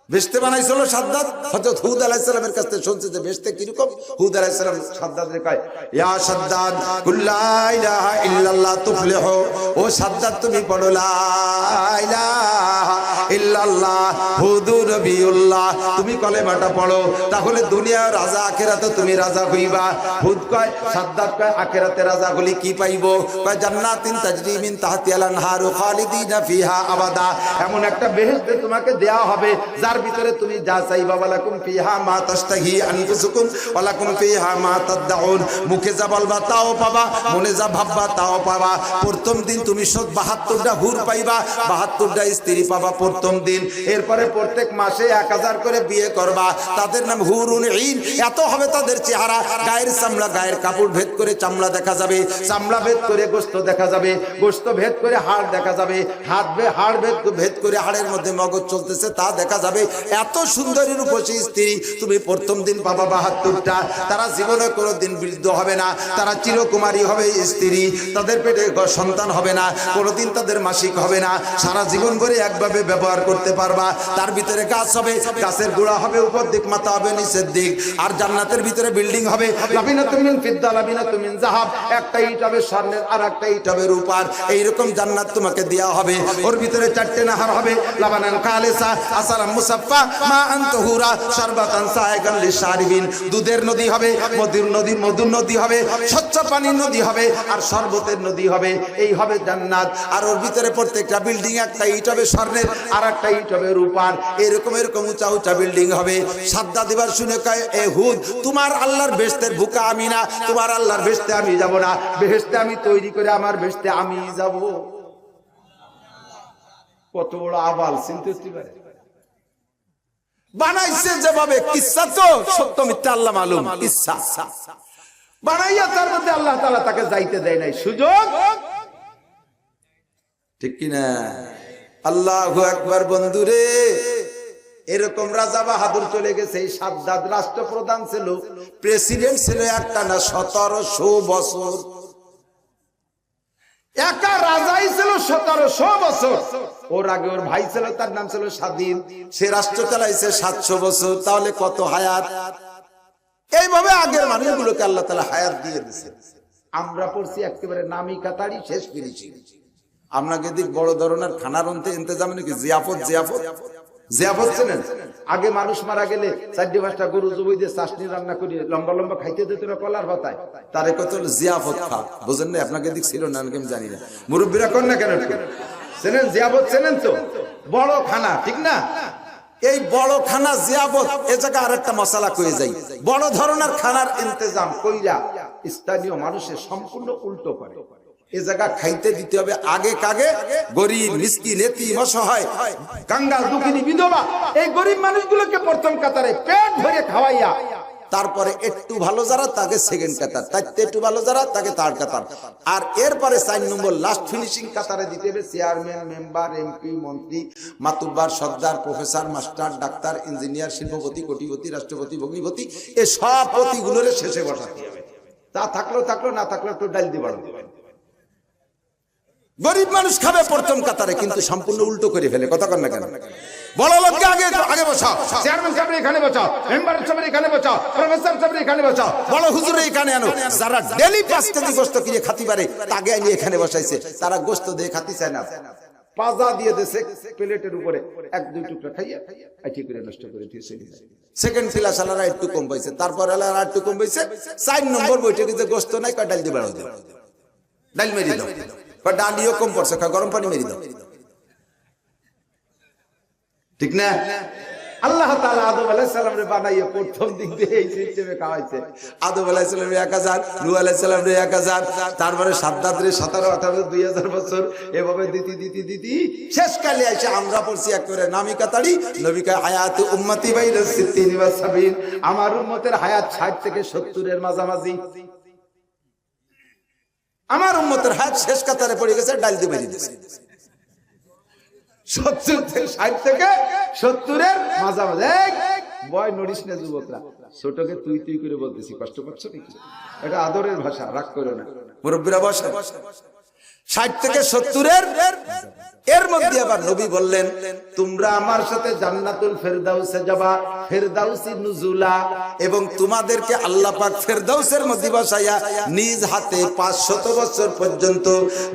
A: বেহেশতে বানাইছিল। সাদ্দাদ হযরত হুদ আলাইহিস সালামের কাছে শুনছে যে বেহেশতে কিরকম। হুদ আলাইহিস সালাম সাদ্দাদকে কয়, ইয়া সাদ্দাদ কুল লা ইলাহা ইল্লাল্লাহ তুফলিহু, ও সাদ্দাদ তুমি পড়ো লা ইলাহা ইল্লাল্লাহ হুদুর নবিউল্লাহ, তুমি কলেমাটা পড়ো, তাহলে দুনিয়া রাজা, আখিরাতে তুমি রাজা হইবা। হুদ কয়, সাদ্দাদ কয়, আখিরাতে রাজা হলি কি পাইবো? কয় জান্নাতিন তাজরি মিন তাহতিহাল আনহারু খালিদিনা ফিহা আবাদা, এমন একটা বেহেশত তোমাকে দেয়া হবে যার ভিতরে তুমি যা চাইবা, ওয়ালাকুম ফিহা মা তাশতাহি আনফুসুকুম ওয়ালাকুম ফিহা মা তাদউন, মুখে যা বলবা তাও পাবা, মনে যা ভাববা তাও পাবা। প্রথম দিন তুমি 72টা হুর পাইবা, 72টা স্ত্রী পাবা প্রথম দিন। এরপরে প্রত্যেক মাসে 1000 করে বিয়ে করবা, তাদের নাম হুরুন ঈন। এত হবে তাদের চেহারা, গায়ের চামড়া, গায়ের কাপড় ভেদ করে চামড়া দেখা যাবে, চামড়া ভেদ করে গোশত দেখা যাবে, গোশত ভেদ করে হাড় দেখা যাবে, হাড় ভেদ করে হাড়ের মধ্যে মগজ চলতেছে তা দেখা যাবে। এত সুন্দরী রূপসী স্ত্রী তুমি প্রথম দিন পাবা 72টা। তারা জীবনে কোনোদিন বৃদ্ধ হবে না, তারা চিরকুমারী হবে স্ত্রী, তাদের পেটে সন্তান হবে না, কোনোদিন তাদের মাসিক হবে না, সারা জীবন ভরে একভাবে ব্যবহার করতে পারবা। তার ভিতরে গাছ হবে, গাছের গোড়া হবে উপর দিক, মাথা হবে নিচের দিক। আর জান্নাতের ভিতরে বিল্ডিং হবে, লাবিনাতুম মিন ফিদ্দা লাবিনাতুম মিন যাহাব, একটা ইট হবে স্বর্ণের আর একটা ইট হবে রূপার। এইরকম জান্নাত তোমাকে দেওয়া হবে। ওর ভিতরে 4টে নাহার হবে, লাবানান খালিসা আসালাম মুসাফফা মা আনতুহুরা শারবাতান সায়গান লিশারিবিন, দুধের নদী হবে, মধুর নদী হবে, স্বচ্ছ পানির নদী হবে, আর শরবতের নদী হবে। এই হবে জান্নাত। আর ওর ভিতরে প্রত্যেকটা বিল্ডিং, একটা ইট হবে স্বর্ণের আর একটা ইট হবে রূপার। এরকম উঁচা উঁচা বিল্ডিং হবে। সাদ্দা দিবার শুনে কয়, এ হুদ, তোমার আল্লাহর বেহেশতের ভুকা আমি না, তোমার আল্লাহর বেহেশতে আমি যাব না, বেহেশতে আমি তৈরি করে আমার বেহেশতে আমি যাব। কত বড় আবাল চিন্তা করতে পারে। বানাইছে যেভাবে, কিচ্ছা তো সত্য মিথ্যা আল্লাহ মালুম, ইচ্ছা বানাইয়া তার মধ্যে আল্লাহ তাআলা তাকে যাইতে দেয় নাই সুযোগ, ঠিক কিনা? আল্লাহু আকবার। বন্ধুরে, এরকম রাজা বাহাদুর চলে গেছে। এই সাদ্দাত রাষ্ট্রপ্রধান ছিল, প্রেসিডেন্ট ছিল একটা না 1700 বছর। একা রাজাই ছিল 1700 বছর। ওর আগে ওর ভাই ছিল, তার নাম ছিল স্বাধীন, সে রাষ্ট্র চালাইছে 700 বছর। তাহলে কত হায়াত! এইভাবে আগের মানুষগুলোকে আল্লাহ তাআলা হায়াত দিয়ে দিয়েছে। আমরা পড়ছি একেবারে নামি কাতারি শেষ ফিনিশিং। আপনাকে দিক বড় ধরনের খানার ইন্তজাম নাকি জিয়াফত ছিলেন। আগে মানুষ মারা গেলে 4-5টা গরু জবাই দিয়ে চাটনি রান্না করে লম্বা লম্বা খাইতে দিত না কলার পাতায়, তারে কত জিয়াফত খা। বুঝেন না? আপনাকে দিক ছিল না, আমি জানি না, মুরব্বীরা কর না কেন? চেনেন জিয়াফত? চেনেন তো? বড় খানা, ঠিক না? এই বড় খানা জিয়াফত, এ জায়গায় আরেকটা মশলা কয়ে যাই, বড় ধরনের খানার ইন্তজাম কইরা স্থানীয় মানুষের সম্পূর্ণ উল্টো করে। এ জায়গা খাইতে দিতে হবে আগে কাগে গরিব, মিসকিন, এতিম, অসহায়, কাঙ্গাল, দুঃখিনী, বিধবা, এই গরিব মানুষগুলোকে প্রথম কাতারে পেট ভরে খাওয়াইয়া, তারপরে একটু ভালো যারা তাকে সেকেন্ড কাতার, তার একটু ভালো যারা তাকে থার্ড কাতার, আর এরপরে 4 নম্বর লাস্ট ফিনিশিং কাতারে দিতে হবে চেয়ারম্যান, মেম্বার, এমপি, মন্ত্রী, মাতুব্বার, সর্দার, প্রফেসর, মাস্টার, ডাক্তার, ইঞ্জিনিয়ার, শিল্পপতি, কোটিপতি, রাষ্ট্রপতি, ভগ্নিপতি, এই সব পতিগুলোর শেষে বসাতে হবে। তা থাকলো না থাকলো একটু ডাল দিয়ে বাড়াতে হবে। গরিব মানুষ খাবে প্রথম কাতারে, কিন্তু সম্পূর্ণ উল্টো করে ফেলে। কথা কন না কেন? বড় লোককে আগে বসাও, চেয়ারম্যান সাহেব এখানে বসাও, মেম্বার সাহেব এখানে বসাও, প্রফেসর সাহেব এখানে বসাও, বড় হুজুর এখানে আনো। যারা ডেইলি 5 কেজি গোশত কিনে খাতি পারে তাকে নিয়ে এখানে বসাইছে। তারা গোশত দিয়ে খাতি চায় না, পাজা দিয়ে দেশে প্লেটের উপরে 1-2 টুকরা খাইয়া ঠিক করে নষ্ট করে দিয়েছে। সেকেন্ড ক্লাস আলারা একটু কম পাইছে, তারপর আলারা একটু কম পাইছে। 4 নম্বর বৈঠকে যে গোশত নাই, ডাল দিয়ে বাড়াও, ডাল মেরে দাও, ডালিও কম পড়ছে, গরম পানি মেরে দাও, ঠিক না? আল্লাহ তাআলা আদম আলাইহিস সালামরে বানাইয়ে প্রথম দিক দিয়ে এই সিস্টেমে খাওয়াইছে। আদম আলাইহিস সালামরে 1000, নূহ আলাইহিস সালামরে 1000, তারপরে সাদ্দাতরে 17, 18, 2000 বছর, এভাবে দিতি শেষ কালে এসে আমরা পড়ছি একেবারে নামি কাতারি। নবী কয় হায়াতু উম্মতি বাইনা 60 ওয়া 70, আমার উম্মতের হায়াত 60 থেকে 70 এর মাঝামাঝি। আমার উম্মতের হায়াত শেষ কাতারে পড়ে গেছে, ডাল দিয়ে মেরে দিয়েছে। 60 থেকে 70 এর মাঝামাঝি। বয় নড়িস না যুবকরা, ছোটকে তুই করে বলতেছি, কষ্ট পাচ্ছ নাকি? এটা আদরের ভাষা, রাগ করো না। মুরব্বিরা বসে। 60 থেকে 70 এর মধ্যে আবার নবী বললেন, তোমরা আমার সাথে জান্নাতুল ফেরদাউসে যাবা, ফেরদাউসি নুজুলা, এবং তোমাদেরকে আল্লাহ পাক ফেরদাউসের মধ্যে বসাইয়া নিজ হাতে 500 বছর পর্যন্ত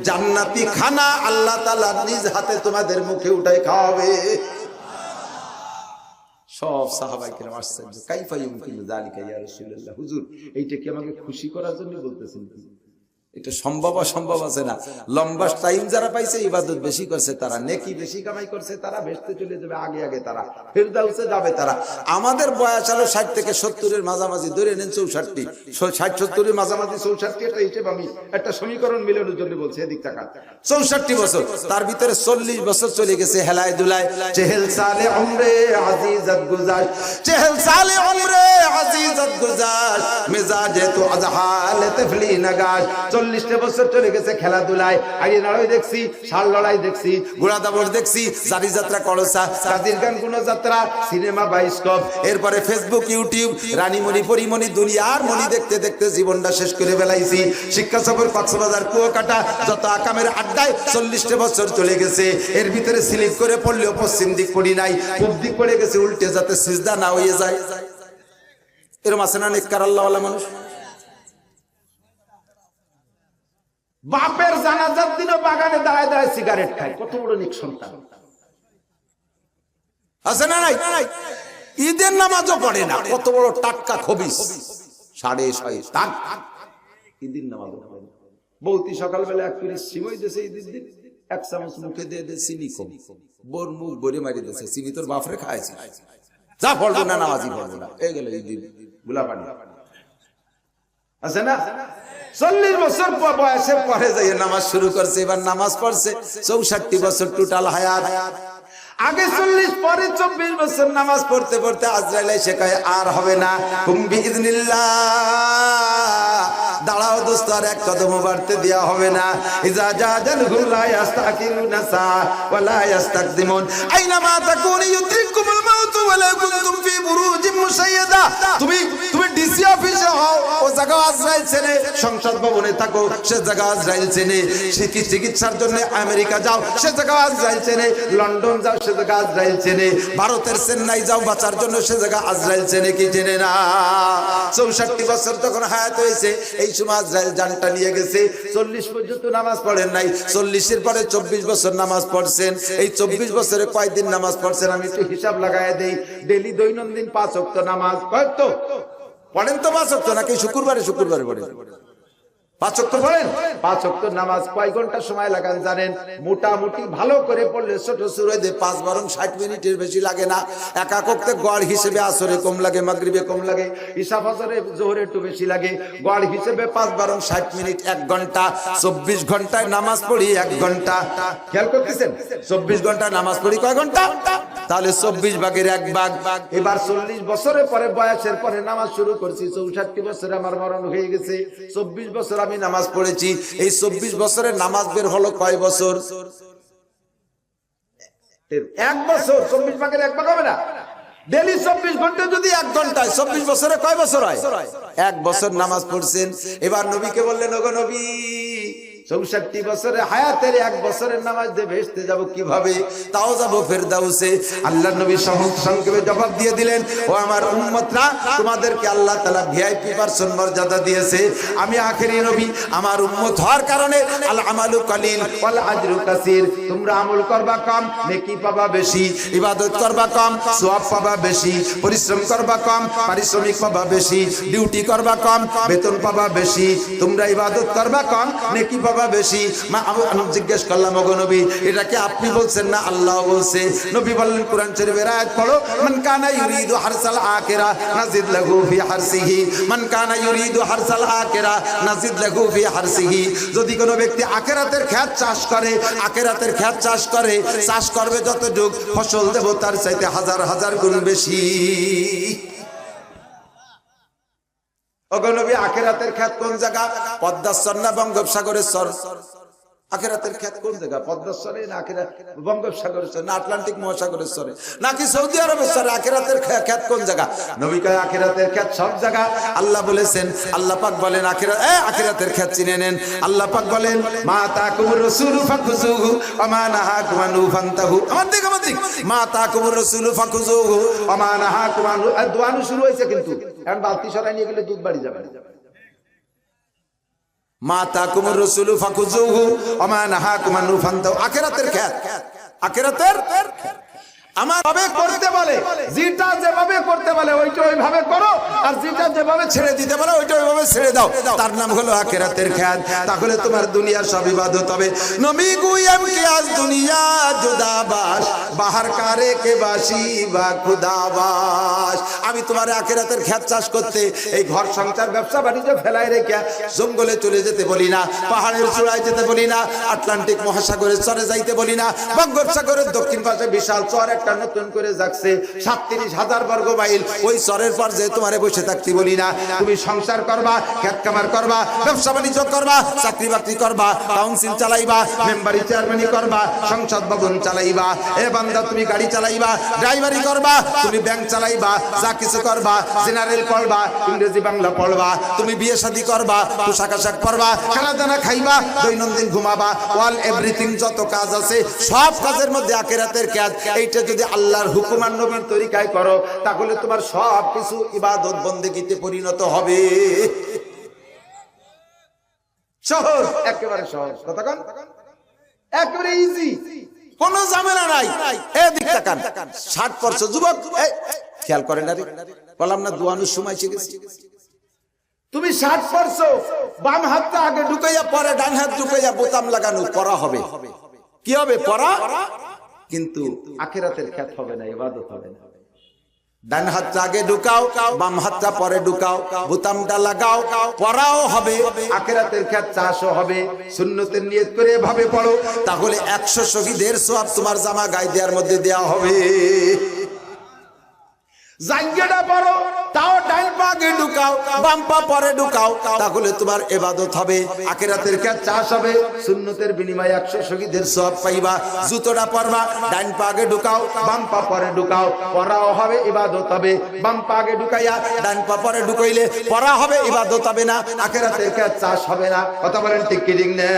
A: জান্নাতি খানা আল্লাহ তাআলা নিজ হাতে তোমাদের মুখে উঠায় খাওয়াবে। সব সাহাবায়ে কেরাম আশ্চর্য, কাইফা ইউমকিনু যালিকা ইয়া রাসূলুল্লাহ, হুজুর এইটা কি আমাকে খুশি করার জন্য বলতেছেন? এটা সম্ভব অসম্ভব আছে না। লম্বা টাইম যারা পাইছে, ইবাদত বেশি করছে তারা, নেকি বেশি কামাই করছে তারা, বেহেশতে চলে যাবে আগে আগে, তারা ফিরদাউসে যাবে তারা। আমাদের বয়স হলো 60 থেকে 70-এর মাঝামাঝি, ধরে নেন 64, 60-70-এর মাঝামাঝি 64, এটা হিসেব আমি একটা সমীকরণ মিলানোর জন্য বলছি। এদিক টাকা 64 বছর, তার ভিতরে 40 বছর চলে গেছে হেলায় দুলায়। চেহেল সালে উমরে আজিজত গুজার, চেহেল সালে উমরে আজিজত গুজার, মেজাজে তো আজহাল তফলি নগার। 40 বছর চলে গেছে খেলাধুলায়, আইন লড়াই দেখছি, ষাঁড় লড়াই দেখছি, ঘোড়া দাবড় দেখছি, জারি যাত্রা, কলসা, কাজির গান, গুণ যাত্রা, সিনেমা, বায়োস্কোপ, এরপরে ফেসবুক, ইউটিউব, রানীমণি, পরিমণি, দুনিয়ার মণি দেখতে দেখতে জীবনটা শেষ করে ফেলাইছি। শিক্ষা সফর, কক্সবাজার, কুয়াকাটা, যত আকামের আড্ডায় 40 বছর চলে গেছে। এর ভিতরে স্লিপ করে পড়লেও পশ্চিম দিক পড়ি নাই, পূব দিক পড়ে গেছে উল্টে, যাতে সিজদা না হয়ে যায়। এরকম আছে না নেককার আল্লাহওয়ালা মানুষ? বাপের জানাজার দিনও বাগানে দাঁড়ায় দাঁড়ায় সিগারেট খায়, কত বড় নিক সন্তান আছে না নাই? ঈদের নামাজও পড়ে না, কত বড় টাটকা খবিস, 6:30 টাক ঈদের নামাজও পড়ে না। বৌতি সকালবেলা এক পিরিচ সিমই দিয়েছে, ঈদের দিন 1 চামচ মুখে দিয়ে দে, চিনি কম, বোর মুখ ভরে মারি দিয়েছে, চিনি তোর বাপরে খাইছে, যা পড়বো না, নামাজই পড়বো না, এই গেল ঈদের গুলাপানি আছে না। 40 বছর বয়সে পরে যাই নামাজ শুরু করছে, এবার নামাজ পড়ছে 64 বছর টোটাল হায়াত। আগে 40, পরে 24 বছর নামাজ পড়তে পড়তে আজরাইল এসে কয় আর হবে না, হুম বিইজনিল্লাহ, দাঁড়াও দোস্ত, আর এক কদম বাড়তে দেয়া হবে না। ইজা জাজালহুম লা ইস্তাকিরুনা সা ওয়া লা ইস্তাকদিমুন, আইনামা তাকুনু ইউদ্রিকুমুল মাউত ওয়া লা কুনতুম ফি বুরুজিম মুশাইয়াদা। তুমি ডিসি অফিসে হও, ও জায়গা আজরাইল চেনে, সংসদ ভবনে থাকো, সে জায়গা আজরাইল চেনে, চিকিৎসার জন্য আমেরিকা যাও, সে জায়গা আজরাইল চেনে, লন্ডন যাও, সে জায়গা আজরাইল চেনে, ভারতের চেন্নাই যাও বাঁচার জন্য, সে জায়গা আজরাইল চেনে কি চেনে না? 64 বছর তখন হায়াত হয়েছে, এই সময় আজরাইল জানটা নিয়ে গেছে। 40 পর্যন্ত নামাজ পড়েন নাই, 40-এর পরে 24 বছর নামাজ পড়ছেন। এই 24 বছরে কয়দিন নামাজ পড়ছেন আমি একটু হিসাব লাগায় দেই। ডেলি দৈনন্দিন 5 ওয়াক্ত নামাজ, কত পড়েন তো? 5 ওয়াক্ত নাকি শুক্রবারে শুক্রবারে পড়েন? 5 ওয়াক্ত পড়েন। 5 ওয়াক্ত নামাজ কয় ঘন্টা সময় লাগান জানেন? মোটামুটি ভালো করে পড়লে ছোট সুরায় 5-12 মিনিটের বেশি লাগে না। একক ওয়াক্তে গড় হিসেবে আসরে কম লাগে, মাগরিবে কম লাগে, ইশা ফজরে জোহরে একটু বেশি লাগে। গড় হিসেবে 5-12 মিনিট, 1 ঘন্টা। 24 ঘন্টায় নামাজ পড়ি 1 ঘন্টা। খেয়াল করতেছেন? 24 ঘন্টা নামাজ পড়ি কয় ঘন্টা? তাহলে 24 ভাগের 1 ভাগ। এবার 40 বছরের পরে, বয়সের পরে নামাজ শুরু করছি। 64 বছরে আমার মরণ হয়ে গেছে। 24 বছর আমি নামাজ পড়েছি। এই 24 বছরের নামাজ বের হলো কয় বছর? 1 বছর। 24 ভাগের 1 ভাগ হবে না? ডেলি 24 ঘন্টা যদি 1 ঘন্টায়, 24 বছরে কয় বছর হয়? 1 বছর নামাজ পড়ছেন। এবার নবীকে বললেন, ওগো নবী, 64 বছরে হায়াতের 1 বছরের নামাজ দিয়ে বেহেশতে যাব কিভাবে? তাও যাব ফেরদাউসে। আল্লাহর নবী সংক্ষেপে জবাব দিয়ে দিলেন, ও আমার উম্মতরা, তোমাদেরকে আল্লাহ তাআলা ভিআইপি পারসন মর্যাদা দিয়েছে। আমি আখেরি নবী, আমার উম্মত হওয়ার কারণে আল আমালু কালিল ওয়াল আজরু কাসীর। তোমরা আমল করবা কম, নেকি পাবা বেশি, ইবাদত করবা কম, সওয়াব পাবা বেশি, পরিশ্রম করবা কম, পারিশ্রমিক পাবা বেশি, ডিউটি করবা কম, বেতন পাবা বেশি। তোমরা ইবাদত করবা কম, নেকি পাবা বেশি। আমি জিজ্ঞেস করলাম, ওগো নবী, এটা কি আপনি বলছেন না আল্লাহ বলছে? নবী বললেন, কোরআন শরীফের আয়াত পড়ো, মান কানা ইউরিদু হারসাল আখিরা নাজিদ লাহু ফি হারসিহি, মান কানা ইউরিদু হারসাল আখিরা নাজিদ লাহু ফি হারসিহি। যদি কোনো ব্যক্তি আখিরাতের খেত চাষ করে, আখিরাতের খেত চাষ করে, চাষ করবে যতটুক, ফসল দেব তার চাইতে 1000 গুণ বেশি। ওগো নবী, আখিরাতের খেত কোন জায়গা? পদ্মার চর না বঙ্গোপসাগরের চর? আখিরাতের খেত কোন জায়গা? পদ্মার চরে না বঙ্গোপসাগরের চরে না আটলান্টিক মহাসাগরের চরে নাকি সৌদি আরবের চরে? আখিরাতের খেত কোন জায়গা? নবী কয়, আখিরাতের খেত সব জায়গা। আল্লাহ বলেছেন, আল্লাহ পাক বলেন, আখিরাতের খেত চিনে নেন। আল্লাহ পাক বলেন, মা তাকুমুর রাসূলু ফাকুযুহু ওয়া মা নাহাকুম আনহু ফান্তাহু। আমার দিক মা তাকুমুর রাসূলু ফাকুযুহু ওয়া মা নাহাকুম আনহু। দোয়ানো শুরু হয়েছে, কিন্তু এখন বালতি সরাই নিয়ে গেলে দুধ বাড়ি যাবে। মা তাকুমুর রাসূলু ফাকুযুহু ওয়া মা নাহাকুম আনহু ফান্তাহু। আখিরাতের খেত, আখিরাতের আমার ভাবে করতে বলে, যেটা যেভাবে করতে বলে ওইটা ওইভাবে করো, আর যেটা যেভাবে ছেড়ে দিতে বলে ওইটা ওইভাবে ছেড়ে দাও। তার নাম হলো আখিরাতের খেয়াল। তাহলে তোমার দুনিয়ার সব ইবাদত হবে। নবী গুয়াম কি আজ দুনিয়া জুদাবাস, বাহার কারে কে বাসি বা খুদাবাস। আমি তোমার আখিরাতের খেত চাষ করতে, এই ঘর সংসার ব্যবসা বাণিজ্য ফেলায় রেখে জঙ্গলে চলে যেতে বলি না, পাহাড়ের চূড়ায় যেতে বলি না, আটলান্টিক মহাসাগরের চরে যাইতে বলি না। বঙ্গোপসাগরের দক্ষিণ পাশে বিশাল চর একটা নতুন করে যাচ্ছে 37,000 বর্গ মাইল, ওই চরের পর যে তোমারে বসে থাকতে বলি না। তুমি সংসার করবা, খেত কামার করবা, ব্যবসা বাণিজ্য করবা, চাকরি বাকরি করবা, কাউন্সিল চালাইবা, মেম্বারি চেয়ারম্যানি করবা, সংসদ ভবন চালাইবা। এ বান্দা তুমি গাড়ি চালাইবা, ড্রাইভারি করবা, তুমি ব্যাংক চালাইবা, যা কিছু করবা, জেনারেল পড়বা, ইংরেজি বাংলা পড়বা, তুমি বিয়ে শাদী করবা, পোশাক আশাক পরবা, খানা দানা খাইবা, দৈনন্দিন ঘুমাবা, অল এভরিথিং যত কাজ আছে সব কাজের মধ্যে আখিরাতের কাজ। এইটা যদি আল্লাহর হুকুম আর নবীর তরিকায় করো, তাহলে তোমার সব কিছু ইবাদত বন্দেগীতে পরিণত হবে। সহজ, একেবারে সহজ। কতক্ষণ একেবারে ইজি, কোনো ঝামেলা নাই। এদিক তাকান, 60 যুবক খেয়াল করেন না রে, বললাম না দোয়ানোর সময় শিখেছি। তুমি 60 বাম হাতটা আগে ঢুকাইয়া পরে ডান হাত ঢুকাইয়া বোতাম লাগানো পড়া হবে। কি হবে? পড়া। কিন্তু আখিরাতের খেত হবে না, ইবাদত হবে না। ডান হাতটা আগে ঢুকাও, বাম হাতটা পরে ঢুকাও, বোতামটা লাগাও, পড়াও হবে, আখিরাতের খেত চাষও হবে। সুন্নতের নিয়ত করে এভাবে পড়ো, তাহলে 100 শহীদের সওয়াব তোমার জামা গায়ে দেওয়ার মধ্যে দেওয়া হবে। জাঙ্গেটা পড়ো, তাও ডান পা আগে ঢুকাও, বাম পা পরে ঢুকাও, তাহলে তোমার ইবাদত হবে, আখিরাতের কাজ চাষ হবে। সুন্নতের বিনিময়ে 100 শহীদের সওয়াব পাইবা। জুতোটা পরবা, ডান পা আগে ঢুকাও, বাম পা পরে ঢুকাও, পড়াও হবে, ইবাদত হবে। বাম পা আগে ঢুকাইয়া ডান পা পরে ঢুকাইলে পড়া হবে, ইবাদত হবে না, আখিরাতের কাজ চাষ হবে না। কথা বলেন ঠিক কি ঠিক না?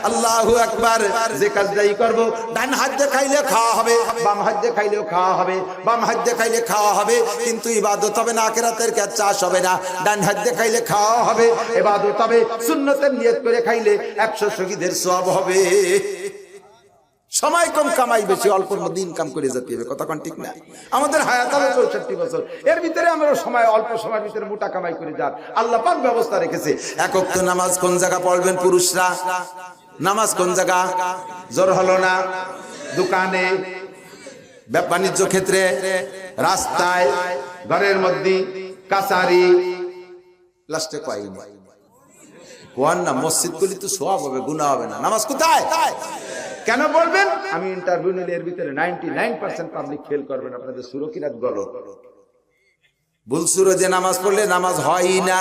A: আল্লাহু আকবার। যে কাজটাই করব, ডান হাত দিয়ে খাইলে খাওয়া হবে, বাম হাত দিয়ে খাইলেও খাওয়া হবে, বাম হাত দিয়ে খাইলে খাওয়া হবে, কিন্তু ইবাদত হবে না, আখিরাতের কাজ চাষ হবে না। ডান হাত দিয়ে খাইলে খাওয়া হবে, ইবাদত হবে। সুন্নতের নিয়ত করে খাইলে 100 শহীদের সওয়াব হবে। সময় কম, কামাই বেশি, অল্প মধ্যে ইনকাম করে যেতে হবে। কথা কোন ঠিক না? আমাদের হায়াত হলো 64 বছর, এর ভিতরে আমরা সময় অল্প সময়ের ভিতরে মোটা কামাই করে যান। আল্লাহ পাক ব্যবস্থা রেখেছে। এক ওয়াক্ত নামাজ কোন জায়গা পড়বেন পুরুষরা? নামাজ কোন জায়গা? জোর হলো না? দোকানে, বাণিজ্য ক্ষেত্রে, রাস্তায়, ঘরের মধ্যে, কাছারি, লাস্টে কয়নি কোয়ান না মসজিদ গুলি তো সওয়াব হবে, গুনাহ হবে না। নামাজ কোথায়? কেন বলবেন? আমি ইন্টারভিউ নিলে এর ভিতরে 99% পাবলিক ফেল করবেন। আপনাদের সুরকিরাত গলত, ভুল সুরজে নামাজ পড়লে নামাজ হয়ই না।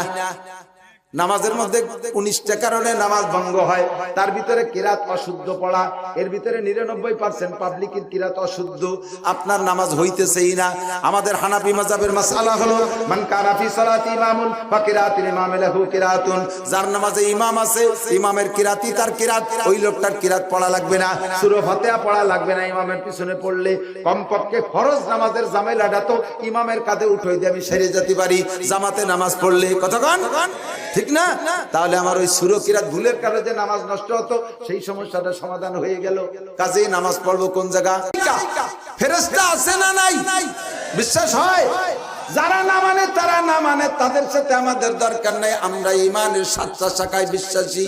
A: নামাজের মধ্যে 19টা কারণে নামাজ ভঙ্গ হয়, তার ভিতরে কিরাত অশুদ্ধ পড়া, এর ভিতরে 99% পাবলিকের কিরাত অশুদ্ধ। আপনার নামাজ হইতেছেই না। আমাদের হানাফি মাযহাবের মাসআলা হলো মান কানা ফি সালাতি ইমামুন ফা কিরাতুল ইমামি লাহু কিরাতুন। যার নামাজে ইমাম আছে, ইমামের কিরাতই তার কিরাত, ওই লোকটার কিরাত পড়া লাগবে না, সূরা ফাতিহা পড়া লাগবে না। ইমামের পিছনে পড়লে কমপক্ষে ফরজ নামাজের ঝামেলাটা তো ইমামের কাঁধে উঠাই দিয়ে আমি সেরে যেতে পারি জামাতে নামাজ পড়লে। কতক্ষণ ঠিক না? তাহলে আমার ওই সুরকিরাত ভুলের কারণে যে নামাজ নষ্ট হতো, সেই সমস্যাটা সমাধান হয়ে গেল। কাজেই নামাজ পড়বো কোন জায়গা? ফেরেশতা আছে না নাই? বিশ্বাস হয়? যারা না মানে তারা না মানে, তাদের সাথে আমাদের দরকার নাই। আমরা ঈমানের 7টা শাখায় বিশ্বাসী।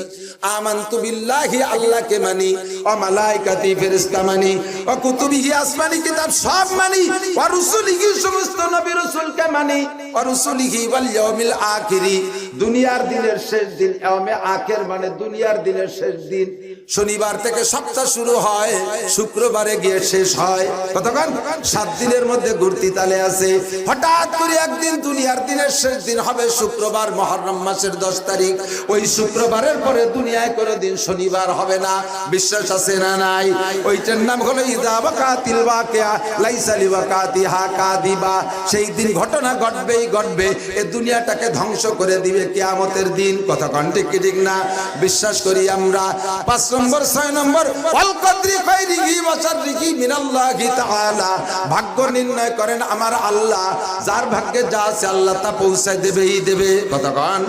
A: আমানতু বিল্লাহি, আল্লাহকে মানি, ওয়া মালাইকাতি, ফেরেশতা মানি, ওয়া কুতুবিহি, আসমানি কিতাব সব মানি, ওয়া রুসুলিহি, সমস্ত নবী রাসূলকে মানি, ওয়া রুসুলিহি ওয়াল ইয়াউমিল আখিরি, দুনিয়ার দিনের শেষ দিন। ইয়াউমে আখির মানে দুনিয়ার দিনের শেষ দিন। শনিবার থেকে সপ্তাহ শুরু হয়, শুক্রবারে গিয়ে শেষ হয়। কতক্ষণ? 7 দিনের মধ্যে ঘুরতি তালে আছে। হঠাৎ করে একদিন দুনিয়ার দিনের শেষ দিন হবে শুক্রবার, মুহররম মাসের 10 তারিখ। ওই শুক্রবারের পরে দুনিয়ায় কোনোদিন শনিবার হবে না। বিশ্বাস আছে না নাই? ওইটার নাম হলো ইযা ওয়াকাতিল ওয়াকিয়া লাইসা লিওয়াকাতিহা কাযিবা। সেই দিন ঘটনা ঘটবেই ঘটবে, এই দুনিয়াটাকে ধ্বংস করে দিবে কিয়ামতের দিন। কতক্ষণ ঠিক কি ঠিক না? বিশ্বাস করি আমরা। 5 নম্বর 6 নম্বর ওয়াল কদরি খাইরিহি ওয়া শাররিহি মিনাল্লাহি তাআলা। ভাগ্য নির্ণয় করেন আমার আল্লাহ, যার ভাগ্যে যা আছে আল্লাহ তা পৌঁছায় দেবেই দেবে। কতক্ষণ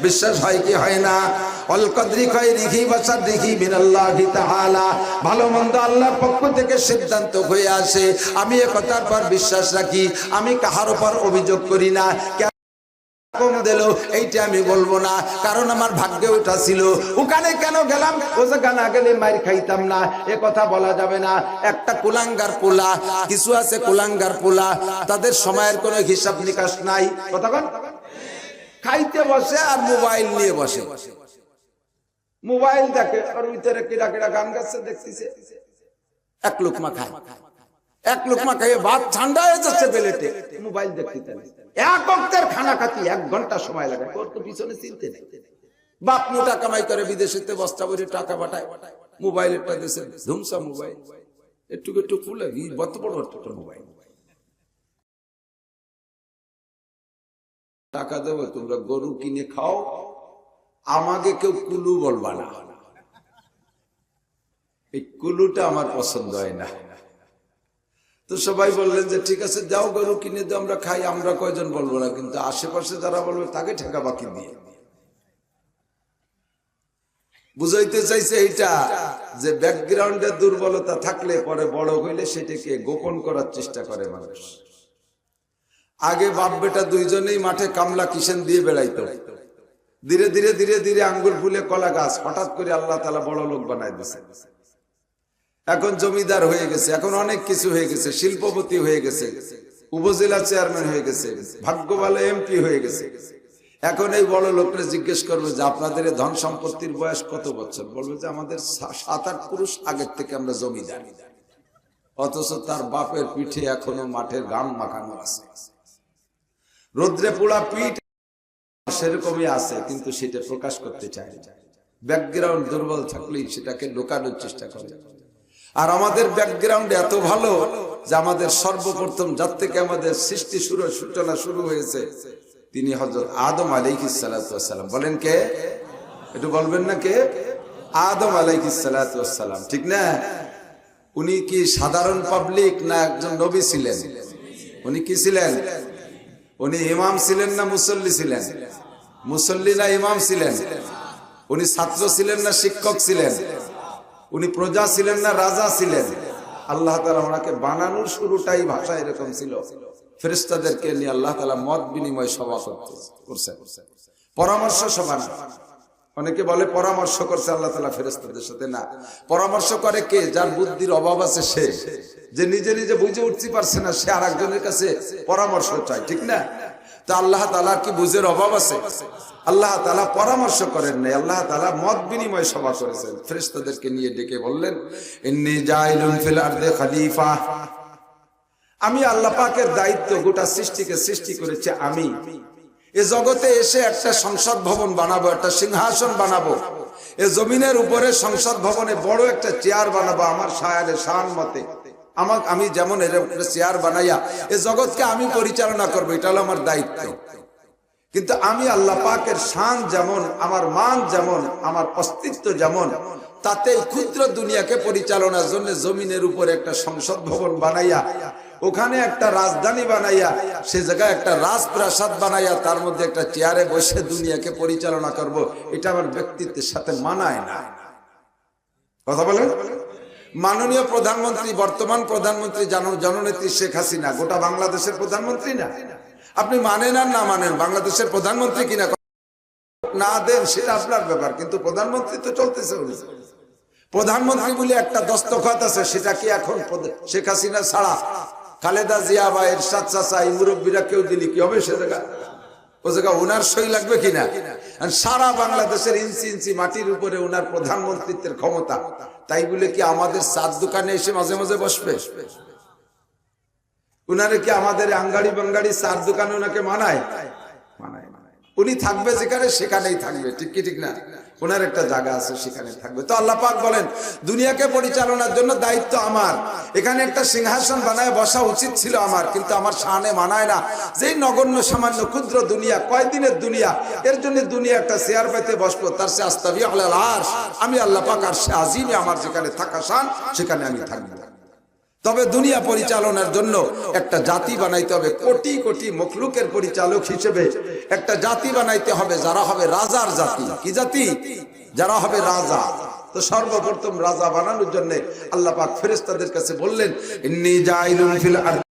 A: বিশ্বাস হয় কি হয় না? অল কদরি খায়রিহি ওয়া শাররিহি মিনাল্লাহি তাআলা, ভালো মন্দ আল্লাহর পক্ষ থেকে সিদ্ধান্ত হয়ে আসে। আমি এ কথার পর বিশ্বাস রাখি, আমি কাহার উপর অভিযোগ করি না। কম দিল এইটা আমি বলবো না, কারণ আমার ভাগ্যে ওটা ছিল। ওখানে কেন গেলাম, ও জায়গা না গেলে মাইর খাইতাম না, এ কথা বলা যাবে না। একটা কুলাঙ্গার পোলা, কিছু আছে কুলাঙ্গার পোলা, তাদের সময়ের কোনো হিসাব নিকাশ নাই। কথা কন, খাইতে বসে আর মোবাইল নিয়ে বসে, মোবাইল দেখে, আর ভিতরে কিরা কিরা গান গাচ্ছে দেখতেছে। এক লোকমা খায়, এক লোকমা খাইয়ে ভাত ঠান্ডা হয়ে যাচ্ছে প্লেটে, মোবাইল দেখতে। এক অক্তের খানা খাতি 1 ঘন্টা সময় লাগে, তোর তো পিছনে চিনতে নেই। বাপ মোটা কামাই করে বিদেশেতে বস্তা ভরে টাকা পাঠায়, মোবাইল একটা দেশে ধুমসা মোবাইল, একটু একটু খুলে বত বড় একটা মোবাইল। টাকা দেবো, তোমরা গরু কিনে খাও, আমাকে কেউ কুলু বলবা না। এই কুলুটা আমার পছন্দ হয় না। তো সবাই বললেন যে ঠিক আছে যাও, গরু কিনে দাও, আমরা খাই। আমরা কয়জন বলবো না, কিন্তু আশেপাশে যারা বলবে তাকে ঠেকা বাকি দিয়ে বুঝাইতে চাইছে এইটা, যে ব্যাকগ্রাউন্ডে দুর্বলতা থাকলে পরে বড় হইলে সেটাকে গোপন করার চেষ্টা করে মানুষ। আগে বাপ বেটা দুইজনেই মাঠে কামলা কিষেন দিয়ে বেড়াইতো, ধীরে ধীরে ধীরে ধীরে আঙ্গুর ফুলে কলা গাছ, হঠাৎ করে আল্লাহ তাআলা বড় লোক বানাই দিয়েছে। এখন জমিদার হয়ে গেছে, এখন অনেক কিছু হয়ে গেছে, শিল্পপতি হয়ে গেছে, উপজেলা চেয়ারম্যান হয়ে গেছে, ভাগ্য ভালো এমপি হয়ে গেছে। এখন এই বড় লোকরা জিজ্ঞেস করবে যে আপনাদের ধন সম্পত্তির বয়স কত বছর? বলবে যে আমাদের 7-8 পুরুষ আগের থেকে আমরা জমিদার। অথচ তার বাপের পিঠে এখনো মাঠের ঘাম মাখানো আছে, রোদ্রে পোড়া পিঠ সেরকমই আছে, কিন্তু সেটা প্রকাশ করতে চায় না। ব্যাকগ্রাউন্ড দুর্বল থাকলেই সেটাকে লুকানোর চেষ্টা করে। আর আমাদের ব্যাকগ্রাউন্ড এত ভালো যে আমাদের সর্বপ্রথম যার থেকে আমাদের সৃষ্টি সূচনা শুরু হয়েছে তিনি হযরত আদম আলাইহিস সালাতু ওয়াস সালাম। বলেন কে? একটু বলবেন না কে? আদম আলাইহিস সালাতু ওয়াস সালাম, ঠিক না? উনি কি সাধারণ পাবলিক না একজন নবী ছিলেন? উনি কি ছিলেন? উনি ইমাম ছিলেন না মুসল্লি ছিলেন? মুসল্লি না ইমাম ছিলেন? উনি ছাত্র ছিলেন না শিক্ষক ছিলেন? উনি প্রজা ছিলেন না রাজা ছিলেন? আল্লাহ তাআলা ওনাকে বানানোর শুরুটাই ভাষা এরকম ছিল। ফেরেশতাদেরকে নিয়ে আল্লাহ তাআলা মত বিনিময় সভা করছেন, পরামর্শ সভা না। অনেকে বলে পরামর্শ করছে আল্লাহ তাআলা ফেরেশতাদের সাথে, না। পরামর্শ করে কে? যার বুদ্ধির অভাব আছে, সে, যে নিজে নিজে বুঝে উঠতে পারছে না, সে আরেকজনের কাছে পরামর্শ চায়, ঠিক না? তা আল্লাহ তাআলার কি বুঝের অভাব আছে? আল্লাহ তাআলা পরামর্শ করেন নাই, আল্লাহ তাআলা মত বিনিময় সভা করেছেন। ফেরেশতাদেরকে নিয়ে ডেকে বললেন, ইন্নী জাইলুন ফিল আরদি খলিফা, আমি আল্লাহ পাকের দায়িত্ব, গোটা সৃষ্টিকে সৃষ্টি করেছে আমি। এ জগতে এসে একটা সংসদ ভবন বানাবো, একটা সিংহাসন বানাবো, এ জমিনের উপরে সংসদ ভবনে বড় একটা চেয়ার বানাবো আমার শায়ারে শান মতে। আমি যেমন এরকম চেয়ার বানাইয়া এ জগৎকে আমি পরিচালনা করবো, এটা হলো আমার দায়িত্ব। কিন্তু আমি আল্লাহ পাকের শান যেমন, আমার মান যেমন, আমার অস্তিত্ব যেমন, তাতে ক্ষুদ্র দুনিয়াকে পরিচালনার জন্য জমিনের উপরে একটা সংসদ ভবন বানাইয়া, ওখানে একটা রাজধানী বানাইয়া, সে জায়গায় একটা রাজপ্রাসাদ বানাইয়া, তার মধ্যে একটা চেয়ারে বসে দুনিয়াকে পরিচালনা করব, এটা আমার ব্যক্তিত্বের সাথে মানায় না। কথা বলেন? মাননীয় প্রধানমন্ত্রী, বর্তমান প্রধানমন্ত্রী জননেত্রী শেখ হাসিনা গোটা বাংলাদেশের প্রধানমন্ত্রী না? আপনি মানেন আর না মানেন, বাংলাদেশের প্রধানমন্ত্রী কিনা, না দেন সেটা আপনার ব্যাপার, কিন্তু প্রধানমন্ত্রী তো চলতেছে। প্রধানমন্ত্রী বলে একটা দস্তখত আছে, সেটা কি এখন শেখ হাসিনা ছাড়া খালেদা জিয়া বা এরশাদ চাচা এই মুরব্বীরা কেউ দিলি কি হবে? সে জায়গা ও জায়গা ওনার সই লাগবে কিনা? সারা বাংলাদেশের ইঞ্চি ইঞ্চি মাটির উপরে ওনার প্রধানমন্ত্রীত্বের ক্ষমতা, তাই বলে কি আমাদের চার দোকানে এসে মাঝে মাঝে বসবে? উনারে কি আমাদের আঙ্গাড়ি বাঙ্গাড়ি চার দোকানে ওনাকে মানায়? মানায়। উনি থাকবে যেখানে, সেখানেই থাকবে, ঠিক কি ঠিক না? ওনার একটা জায়গা আছে, সেখানে থাকবে। তো আল্লাহ পাক বলেন, দুনিয়াকে পরিচালনার জন্য দায়িত্ব আমার, এখানে একটা সিংহাসন বানায় বসা উচিত ছিল আমার, কিন্তু আমার শানে মানায় না। যেই নগণ্য সামান্য ক্ষুদ্র দুনিয়া, কয়দিনের দুনিয়া, এর জন্য দুনিয়া একটা চেয়ার পাইতে বসবো, তার সে আস্তাবি আলাল আরশ, আমি আল্লাহ পাক আরশে আজিমে আমার যেখানে থাকা শান, সেখানে আমি থাকবো। তবে দুনিয়া পরিচালনার জন্য একটা জাতি বানাইতে হবে, কোটি কোটি মখলুকের পরিচালক হিসেবে একটা জাতি বানাইতে হবে, যারা হবে রাজার জাতি। কি জাতি? যারা হবে রাজা। তো সর্বপ্রথম রাজা বানানোর জন্য আল্লাহ পাক ফেরেশতাদের কাছে বললেন, ইন্নী জাইলুন ফিল আরদ